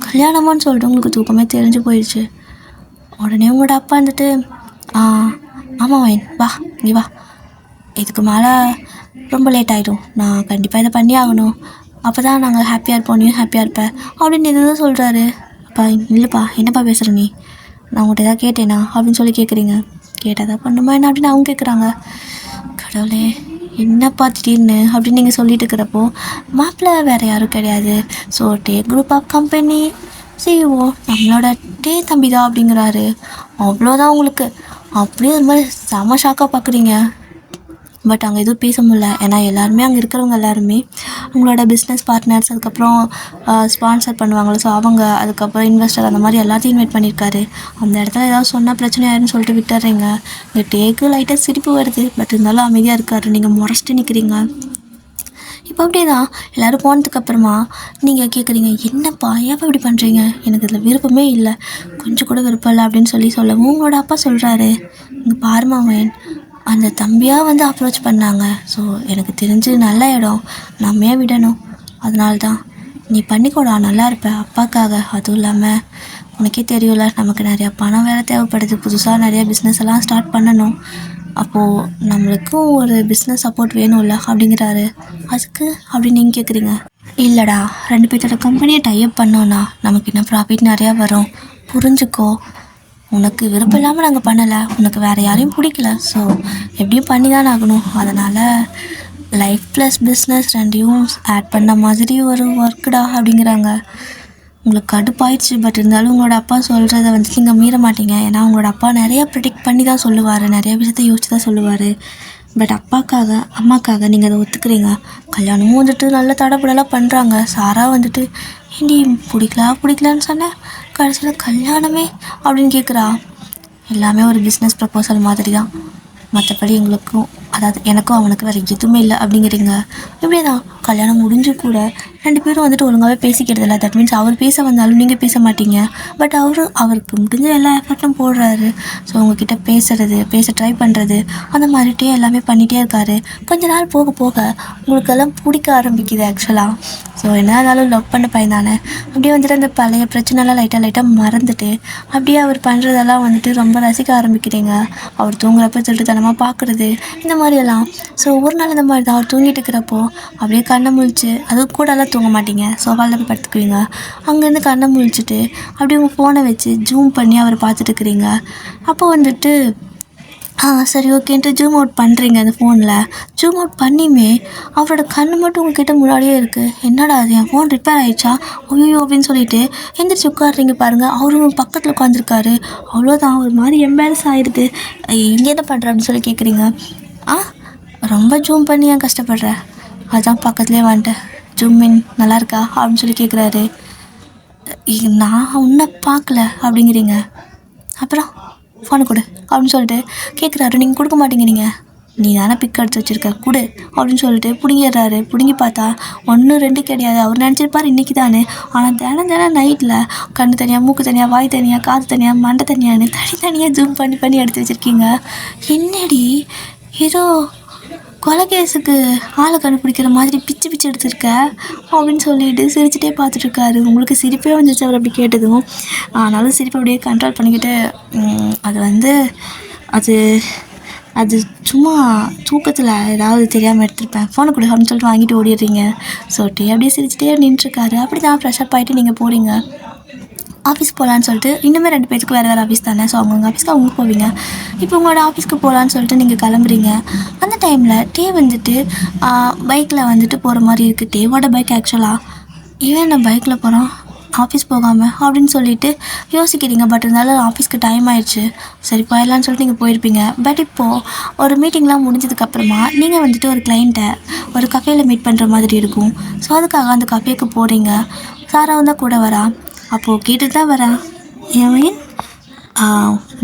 கல்யாணமான்னு சொல்லிட்டு உங்களுக்கு தூக்கமே தெரிஞ்சு போயிடுச்சு. உடனே உங்களோட அப்பா வந்துட்டு ஆமாம் வைன் வா இங்கே வா, இதுக்கு மேலே ரொம்ப லேட் ஆகிடும், நான் கண்டிப்பாக இதை பண்ணி ஆகணும், அப்போ தான் நாங்கள் ஹாப்பியாக இருப்போம், நீயும் ஹாப்பியாக இருப்பேன் அப்படின்னு இதுதான் சொல்கிறாரு. அப்பா இல்லைப்பா என்னப்பா பேசுகிற நீ, நான் உங்கள்கிட்ட எதாவது கேட்டேனா அப்படின்னு சொல்லி கேட்குறீங்க. கேட்டால் தான் பண்ணுமா என்ன அப்படின்னு அவங்க கேட்குறாங்க. கடவுளே என்னப்பா திடீர்னு அப்படின்னு நீங்கள் சொல்லிட்டு இருக்கிறப்போ மாப்பிள்ளை வேறு யாரும் கிடையாது. So Dey group of company CEO நம்மளோட டே தம்பி தான் அப்படிங்கிறாரு. அவ்வளோதான் உங்களுக்கு அப்படியே ஒரு மாதிரி செம ஷாக்காக பார்க்குறீங்க. பட் அங்கே எதுவும் பேச முடியல, ஏன்னா எல்லாருமே அங்கே இருக்கிறவங்க எல்லாருமே அவங்களோட பிஸ்னஸ் பார்ட்னர்ஸ், அதுக்கப்புறம் ஸ்பான்சர் பண்ணுவாங்களோ, ஸோ அவங்க, அதுக்கப்புறம் இன்வெஸ்டர், அந்த மாதிரி எல்லாத்தையும் இன்வைட் பண்ணியிருக்காரு. அந்த இடத்துல ஏதாவது சொன்னால் பிரச்சனை ஆயிருன்னு சொல்லிட்டு விட்டுறீங்க. இந்த டேக்கு லைட்டாக சிரிப்பு வருது, பட் இருந்தாலும் அமைதியாக இருக்காரு, நீங்கள் முறைச்சிட்டு நிற்கிறீங்க. இப்போ அப்படியே தான் எல்லோரும் போனதுக்கப்புறமா நீங்கள் கேட்குறீங்க, என்னப்பா ஏன்ப்பா இப்படி பண்ணுறீங்க, எனக்கு இதில் விருப்பமே இல்லை, கொஞ்சம் கூட விருப்பம் இல்லை அப்படின்னு சொல்லவும் உங்களோட அப்பா சொல்கிறாரு, இங்கே பாருமா அவன் அந்த தம்பியாக வந்து அப்ரோச் பண்ணாங்க, ஸோ எனக்கு தெரிஞ்சு நல்ல இடம் நம்ம ஏன் விடணும், அதனால தான் நீ பண்ணிக்கோடா, நல்லா இருப்ப அப்பாக்காக. அதுவும் இல்லாமல் உனக்கே தெரியும்ல, நமக்கு நிறையா பணம் வேறு தேவைப்படுது. புதுசாக நிறையா பிஸ்னஸ் எல்லாம் ஸ்டார்ட் பண்ணணும். அப்போது நம்மளுக்கும் ஒரு பிஸ்னஸ் சப்போர்ட் வேணும்ல அப்படிங்கிறாரு. அதுக்கு அப்படின்னு நீங்கள் கேட்குறீங்க. இல்லைடா, 2 பேர்த்தோட கம்பெனியை டைப் பண்ணோன்னா நமக்கு இன்னும் ப்ராஃபிட் நிறையா வரும். புரிஞ்சுக்கோ, உனக்கு விருப்பம் இல்லாமல் நாங்கள் பண்ணலை, உனக்கு வேறு யாரையும் பிடிக்கல. ஸோ எப்படியும் பண்ணி தானே ஆகணும். அதனால் லைஃப் ப்ளஸ் பிஸ்னஸ் 2யும் ஆட் பண்ண மாதிரி ஒரு ஒர்க்குடா அப்படிங்கிறாங்க. உங்களுக்கு கடுப்பாயிடுச்சு. பட் இருந்தாலும் உங்களோட அப்பா சொல்கிறத வந்துட்டு நீங்கள் மீற மாட்டீங்க. ஏன்னா உங்களோட அப்பா நிறையா ப்ரிடிக்ட் பண்ணி தான் சொல்லுவார், நிறைய விஷயத்த யோசிச்சு தான் சொல்லுவார். பட் அப்பாக்காக அம்மாக்காக நீங்கள் அதை ஒத்துக்கிறீங்க. கல்யாணமும் வந்துட்டு நல்ல தடப்படலாம் பண்ணுறாங்க. சாரா வந்துட்டு ஏண்டி பிடிக்கலான்னு சொன்னேன், கடைசியில் கல்யாணமே அப்படின்னு கேட்குறா. எல்லாமே ஒரு பிஸ்னஸ் ப்ரப்போசல் மாதிரி தான். மற்றபடி எங்களுக்கும், அதாவது எனக்கும் அவனுக்கு வேறு எதுவுமே இல்லை அப்படிங்கிறீங்க. இப்படி தான் கல்யாணம் முடிஞ்சு கூட 2 பேரும் வந்துட்டு ஒழுங்காகவே பேசிக்கிறது இல்லை. தட் மீன்ஸ் அவர் பேச வந்தாலும் நீங்கள் பேச மாட்டீங்க. பட் அவருக்கு முடிஞ்ச எல்லா எஃபர்ட்டும் போடுறாரு. ஸோ உங்ககிட்ட பேச ட்ரை பண்ணுறது, அந்த மாதிரிட்டே எல்லாமே பண்ணிகிட்டே இருக்காரு. கொஞ்ச நாள் போக போக உங்களுக்கெல்லாம் பிடிக்க ஆரம்பிக்குது ஆக்சுவலாக. ஸோ என்ன இருந்தாலும் லவ் பண்ண பையன் தானே. அப்படியே வந்துட்டு அந்த பழைய பிரச்சனைலாம் லைட்டாக மறந்துட்டு அப்படியே அவர் பண்ணுறதெல்லாம் வந்துட்டு ரொம்ப ரசிக்க ஆரம்பிக்கிறீங்க. அவர் தூங்குறப்ப திருட்டுத்தனமாக பார்க்குறது, இந்த மாதிரியெல்லாம். ஸோ ஒரு நாள் இந்த மாதிரி தான் அவர் தூங்கிட்டு இருக்கிறப்போ அப்படியே கண்ணை முழிச்சு, அதுவும் கூடலாம் தூங்க மாட்டீங்க, சோஃபாவில் போய் படுத்துக்குவீங்க. அங்கேருந்து கண்ணை முழிச்சிட்டு அப்படியே உங்கள் ஃபோனை வச்சு ஜூம் பண்ணி அவரை பார்த்துட்டு இருக்கிறீங்க. அப்போ வந்துட்டு சரி ஓகேன்ட்டு ஜூம் அவுட் பண்ணுறீங்க அந்த ஃபோனில். ஜூம் அவுட் பண்ணியுமே அவரோட கண் மட்டும் உங்ககிட்ட முன்னாடியே இருக்குது. என்னடா அது, என் ஃபோன் ரிப்பேர் ஆகிடுச்சா, ஐயோ அப்படின்னு சொல்லிட்டு எந்திரிச்சு உட்காடுறீங்க பாருங்கள். அவரும் பக்கத்தில் உட்காந்துருக்காரு. அவ்வளோதான், ஒரு மாதிரி எம்பாரஸ் ஆகிடுது. இங்கே என்ன பண்ணுற அப்படின்னு சொல்லி கேட்குறீங்க. ரொம்ப ஜூம் பண்ணி ஏன் கஷ்டப்படுற, அதுதான் பக்கத்துலேயே வந்துட்டேன், ஜூம் இன் நல்லா இருக்கா அப்படின்னு சொல்லி கேட்குறாரு. நான் உன்னை பார்க்கல அப்படிங்கிறீங்க. அப்புறம் ஃபோனை கொடு அப்படின்னு சொல்லிட்டு கேட்குறாரு. நீங்கள் கொடுக்க மாட்டேங்கிறீங்க. நீ தானே பிக் எடுத்து வச்சுருக்க, கொடு அப்படின்னு சொல்லிட்டு பிடுங்கிடுறாரு. பிடுங்கி பார்த்தா 1 2 கிடையாது. அவர் நினச்சிருப்பார் இன்றைக்கி தானே. ஆனால் தினம் நைட்டில் கண்ணு தனியாக, மூக்கு தனியாக, வாய் தனியாக, காது தனியாக, மண்டை தனியான்னு தனித்தனியாக ஜூம் பண்ணி எடுத்து வச்சுருக்கீங்க. என்னடி ஏதோ கொலைகேஸுக்கு ஆளை கண்டுபிடிக்கிற மாதிரி பிச்சு எடுத்துருக்க அப்படின்னு சொல்லிட்டு சிரிச்சுட்டே பார்த்துட்ருக்காரு. உங்களுக்கு சிரிப்பே வந்துச்சு அவர் அப்படி கேட்டதும். ஆனாலும் சிரிப்பை அப்படியே கண்ட்ரோல் பண்ணிக்கிட்டு, அது சும்மா தூக்கத்தில் ஏதாவது தெரியாமல் எடுத்துருப்பேன், ஃபோனை கொடு அப்படின்னு சொல்லிட்டு வாங்கிட்டு ஓடிடுறீங்க. அப்படியே சிரிச்சுட்டே நின்றுருக்காரு. அப்படி தான் ஃப்ரெஷ்அப் ஆகிட்டு நீங்கள் போகிறீங்க. ஆஃபீஸ் போகலான்னு சொல்லிட்டு, இன்னுமே 2 பேருக்கு வேறு ஆஃபீஸ் தானே. ஸோ அவங்க ஆஃபீஸ்க்கு அவங்க போவீங்க. இப்போ உங்களோட ஆஃபீஸ்க்கு போகலான்னு சொல்லிட்டு நீங்கள் கிளம்புறீங்க. அந்த டைமில் டே வந்துட்டு பைக்கில் வந்துட்டு போகிற மாதிரி இருக்குது. டேவோட பைக் ஆக்சுவலாக. இவன் என்ன பைக்கில் போகிறான் ஆஃபீஸ் போகாமல் அப்படின்னு சொல்லிட்டு யோசிக்கிறீங்க. பட் இருந்தாலும் ஆஃபீஸ்க்கு டைம் ஆயிடுச்சு, சரி போயிடலான்னு சொல்லிட்டு நீங்கள் போயிருப்பீங்க. பட் இப்போது ஒரு மீட்டிங்லாம் முடிஞ்சதுக்கப்புறமா நீங்கள் வந்துட்டு ஒரு கிளைண்ட்டை ஒரு கஃபேயில் மீட் பண்ணுற மாதிரி இருக்கும். ஸோ அதுக்காக அந்த கஃபேக்கு போகிறீங்க. சாராவும் தான் கூட வரா. அப்போது கேட்டுட்டு தான் வரேன், ஏன்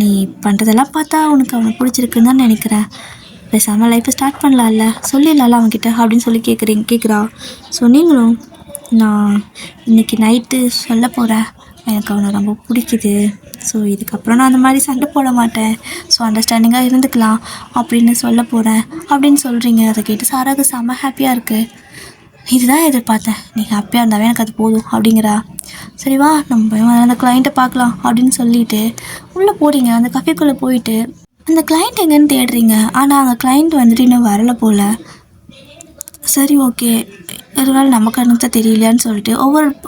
நீ பண்ணுறதெல்லாம் பார்த்தா உனக்கு அவனை பிடிச்சிருக்குன்னு தான் நினைக்கிறேன், பேசாமல் லைஃப்பை ஸ்டார்ட் பண்ணலாம்ல, சொல்லிடலாம்ல அவன்கிட்ட அப்படின்னு சொல்லி கேட்குறா. ஸோ நீங்களும், நான் இன்றைக்கி நைட்டு சொல்ல போகிறேன், எனக்கு அவனை ரொம்ப பிடிக்குது. ஸோ இதுக்கப்புறம் நான் அந்த மாதிரி சண்டை போட மாட்டேன், ஸோ அண்டர்ஸ்டாண்டிங்காக இருந்துக்கலாம் அப்படின்னு சொல்ல போகிறேன் அப்படின்னு சொல்கிறீங்க. அதை கேட்டு சாராவுக்கு செம்ம ஹாப்பியாக இருக்குது. இதுதான் எதிர்பார்த்தேன், நீ ஹாப்பியாக இருந்தாவே எனக்கு அது போதும் அப்படிங்கிறா. சரி வா நம்ம அந்த கிளைண்ட்டை பார்க்கலாம் அப்படின்னு சொல்லிட்டு உள்ளே போகிறீங்க. அந்த கஃபேக்குள்ளே போயிட்டு அந்த கிளைண்ட் எங்கேன்னு தேடுறீங்க. ஆனால் அந்த கிளைண்ட் வந்துட்டு இன்னும் வரலை போல். சரி ஓகே, ஒரு வேளை நமக்கு எனக்கு தெரியலையான்னு சொல்லிட்டு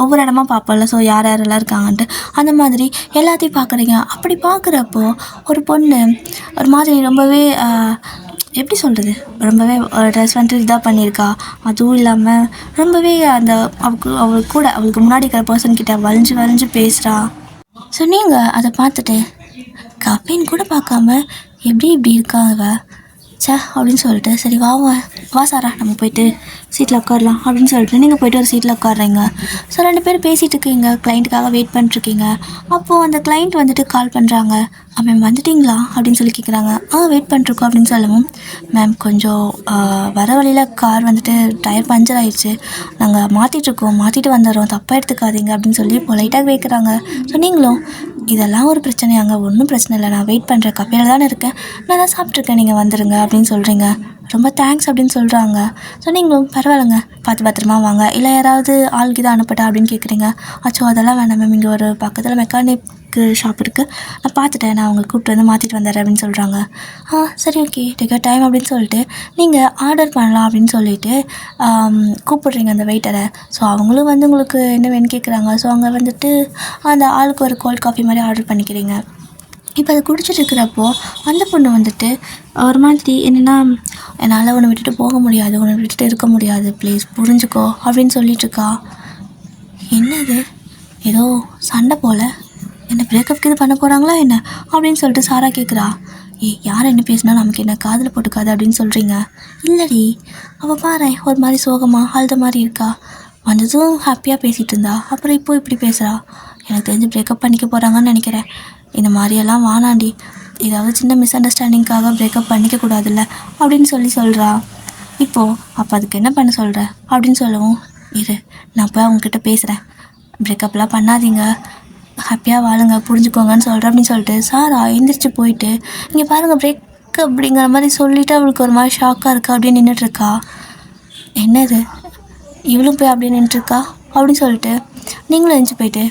ஒவ்வொரு இடமா பார்ப்போம்ல. ஸோ யாரெல்லாம் இருக்காங்கன்ட்டு அந்த மாதிரி எல்லாத்தையும் பார்க்குறீங்க. அப்படி பார்க்குறப்போ ஒரு பொண்ணு ஒரு மாதிரி ரொம்பவே எப்படி சொல்கிறது, ரொம்பவே ட்ரெஸ் வந்துட்டு இதாக பண்ணியிருக்கா. அதுவும் இல்லாமல் ரொம்பவே அவளுக்கு முன்னாடி இருக்கிற பர்சன்கிட்ட வளைஞ்சு பேசுகிறா. ஸோ நீங்கள் அதை பார்த்துட்டு கஃபேன்னு கூட பார்க்காம இப்படி இருக்காங்க அப்படின்னு சொல்லிட்டு, சரி வா சாரா நம்ம போயிட்டு சீட்டில் உட்காரலாம் அப்படின்னு சொல்லிட்டு நீங்கள் போய்ட்டு ஒரு சீட்டில் உட்காடுறீங்க. ஸோ 2 பேர் பேசிகிட்டு இருக்கீங்க, கிளைண்ட்டுக்காக வெயிட் பண்ணிட்டுருக்கீங்க. அப்போது அந்த கிளைண்ட் வந்துட்டு கால் பண்ணுறாங்க. மேம் வந்துட்டிங்களா அப்படின்னு சொல்லி கேட்குறாங்க. வெயிட் பண்ணிட்டுருக்கோம் அப்படின்னு சொல்லவும், மேம் கொஞ்சம் வர வழியில் கார் வந்துட்டு டயர் பஞ்சர் ஆகிடுச்சு, நாங்கள் மாற்றிட்டு வந்துடுறோம், தப்பாக எடுத்துக்காதீங்க அப்படின்னு சொல்லி பொலைட்டாக கேட்குறாங்க. ஸோ நீங்களும் இதெல்லாம் ஒரு பிரச்சனையாங்க? ஒன்றும் பிரச்சனை இல்லை, நான் வெயிட் பண்ணுறேன், கஃபேல தானே இருக்கேன், நான் தான் சாப்பிட்ருக்கேன், நீங்கள் வந்துடுங்க அப்படின்னு சொல்கிறீங்க. ரொம்ப தேங்க்ஸ் அப்படின்னு சொல்கிறாங்க. ஸோ நீங்களும் பரவாயில்லைங்க, பார்த்து பத்திரமா வாங்க, இல்லை யாராவது ஆளுக்கு இதை அனுப்பட்டா அப்படின்னு கேட்குறீங்க. அச்சோ அதெல்லாம் வேணாம் மேம், இங்கே ஒரு பக்கத்தில் மெக்கானிக்கு ஷாப் இருக்குது, நான் பார்த்துட்டேன், நான் அவங்க கூப்பிட்டு வந்து மாற்றிட்டு வந்துடுறேன் அப்படின்னு சொல்கிறாங்க. சரி ஓகே டேக் டைம் அப்படின்னு சொல்லிட்டு நீங்கள் ஆர்டர் பண்ணலாம் அப்படின்னு சொல்லிட்டு கூப்பிட்றீங்க அந்த வெயிட்டரை. ஸோ அவங்களும் வந்து உங்களுக்கு என்ன வேணும்னு கேட்குறாங்க. ஸோ அங்கே வந்துட்டு அந்த ஆளுக்கு ஒரு கோல்ட் காஃபி மாதிரி ஆர்டர் பண்ணிக்கிறீங்க. இப்போ அதை குடிச்சிட்டு இருக்கிறப்போ அந்த பொண்ணு வந்துட்டு ஒரு மாதிரி என்னென்னா, என்னால் உன்னை விட்டுட்டு போக முடியாது, உன்னை விட்டுட்டு இருக்க முடியாது, ப்ளீஸ் புரிஞ்சுக்கோ அப்படின்னு சொல்லிட்டுருக்கா. என்னது ஏதோ சண்டை போல், என்ன பிரேக்கப்க்கு இது பண்ண போகிறாங்களா என்ன அப்படின்னு சொல்லிட்டு சாரா கேட்குறா. யார் என்ன பேசினா நமக்கு என்ன, காதில் போட்டுக்காது அப்படின்னு சொல்கிறீங்க. இல்லடி, அவள் பாரு ஒரு மாதிரி சோகமாக அழுத மாதிரி இருக்கா, வந்ததும் ஹாப்பியாக பேசிகிட்டு இருந்தா, அப்புறம் இப்போ இப்படி பேசுகிறா. எனக்கு தெரிஞ்சு பிரேக்கப் பண்ணிக்க போகிறாங்கன்னு நினைக்கிறேன். இந்த மாதிரியெல்லாம் வானாண்டி, ஏதாவது சின்ன மிஸ் அண்டர்ஸ்டாண்டிங்காக பிரேக்கப் பண்ணிக்க கூடாதுல்ல அப்படின்னு சொல்கிறா. இப்போது அப்போ அதுக்கு என்ன பண்ண சொல்கிற அப்படின்னு சொல்லவும், இரு நான் போய் அவங்கக்கிட்ட பேசுகிறேன், பிரேக்கப்லாம் பண்ணாதீங்க, ஹாப்பியாக வாழுங்க, புரிஞ்சுக்கோங்கன்னு சொல்கிறேன் அப்படின்னு சொல்லிட்டு சாரா எந்திரிச்சு போயிட்டு, இங்கே பாருங்கள் பிரேக்கப் அப்படிங்கிற மாதிரி சொல்லிவிட்டு அவளுக்கு ஒரு மாதிரி ஷாக்காக இருக்கா, அப்படியே நின்றுட்டுருக்கா. என்னது இவளும் போய் அப்படியே நின்றுட்டுருக்கா அப்படின்னு சொல்லிட்டு நீங்களும் எழுந்துச்சு போயிட்டு,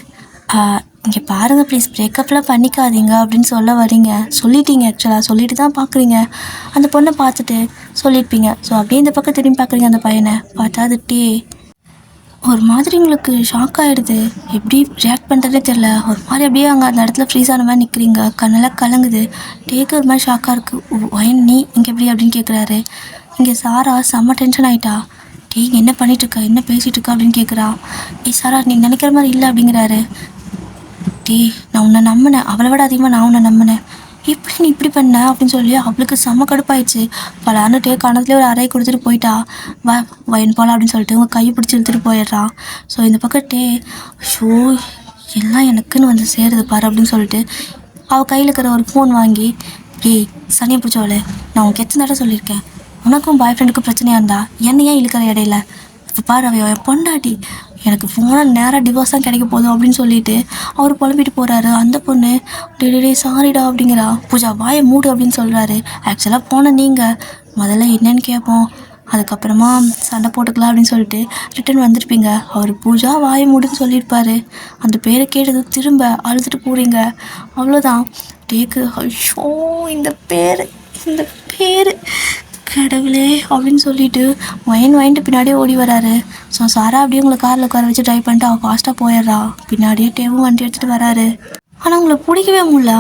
இங்கே பாருங்கள் ப்ளீஸ் பிரேக்கப்லாம் பண்ணிக்காதீங்க அப்படின்னு சொல்ல வரீங்க, சொல்லிட்டீங்க, ஆக்சுவலாக சொல்லிட்டு தான் பார்க்குறீங்க, அந்த பொண்ணை பார்த்துட்டு சொல்லியிருப்பீங்க. ஸோ அப்படியே இந்த பக்கம் திரும்பி பார்க்குறீங்க, அந்த பையனை பார்த்தா அதுட்டே ஒரு மாதிரி உங்களுக்கு ஷாக் ஆகிடுது, எப்படி ரியாக்ட் பண்ணுறதே தெரில, ஒரு மாதிரி அப்படியே அங்கே அந்த இடத்துல ஃப்ரீஸ் ஆன மாதிரி நிற்கிறீங்க, கண்ணெல்லாம் கலங்குது, டேக்கு ஒரு மாதிரி ஷாக்காக இருக்குது. ஒயன் நீ இங்கே எப்படி அப்படின்னு கேட்குறாரு. இங்கே சாரா செம்ம டென்ஷன் ஆகிட்டா. இங்கே என்ன பண்ணிகிட்ருக்கா, என்ன பேசிகிட்ருக்கா அப்படின்னு கேட்குறா. சாரா நீ நினைக்கிற மாதிரி இல்லை அப்படிங்கிறாரு. நான் உன்னை நம்பினேன், அவளை விட அதிகமாக நான் உன்னை நம்பினேன், எப்படி நீ இப்படி பண்ண அப்படின்னு சொல்லி அவளுக்கு செம்ம கடுப்பாயிடுச்சு. பலான்னுட்டே கணத்துலேயே ஒரு அறையை கொடுத்துட்டு போயிட்டா. வயன் போல அப்படின்னு சொல்லிட்டு உங்கள் கையை பிடிச்சி இழுத்துட்டு போயிடுறா. ஸோ இந்த பக்கத்தே ஷோ எல்லாம் எனக்குன்னு வந்து சேருது பாரு அப்படின்னு சொல்லிட்டு அவள் கையில் இருக்கிற ஒரு ஃபோன் வாங்கி, சனியை பிடிச்சவளே, நான் உனக்கு எத்தனை தடவை சொல்லியிருக்கேன், உனக்கும் பாய் ஃப்ரெண்டுக்கும் பிரச்சனையாக இருந்தா என்ன ஏன் இழுக்கிற இடையில, இப்போ பாரு அவன் பொண்டாட்டி, எனக்கு ஃபோனை நேராக டிவோர்ஸ் தான் கிடைக்க போதும் அப்படின்னு சொல்லிட்டு அவர் புலம்பிட்டு போகிறாரு. அந்த பொண்ணு டே சாரிடா அப்படிங்கிறா. பூஜா வாயை மூடு அப்படின்னு சொல்கிறாரு. ஆக்சுவலாக போன நீங்கள் முதல்ல என்னன்னு கேட்போம், அதுக்கப்புறமா சண்டை போட்டுக்கலாம் அப்படின்னு சொல்லிட்டு ரிட்டன் வந்துருப்பீங்க. அவர் பூஜா வாயை மூடுன்னு சொல்லியிருப்பார். அந்த பேரை கேட்டது திரும்ப அழுதுட்டு போகிறீங்க. அவ்வளோதான் டேக்கு. ஐயோ இந்த பேர் கடவுளே அப்படின்னு சொல்லிட்டு வாங்கிட்டு பின்னாடியே ஓடி வராரு. ஸோ சாரா அப்படியே உங்களை காரில் உட்கார வச்சு ட்ரைவ் பண்ணிட்டு அவள் ஃபாஸ்ட்டாக போயிடுறா. பின்னாடியே டேவும் வண்டி எடுத்துகிட்டு வராரு. ஆனால் உங்களை பிடிக்கவே முடியல.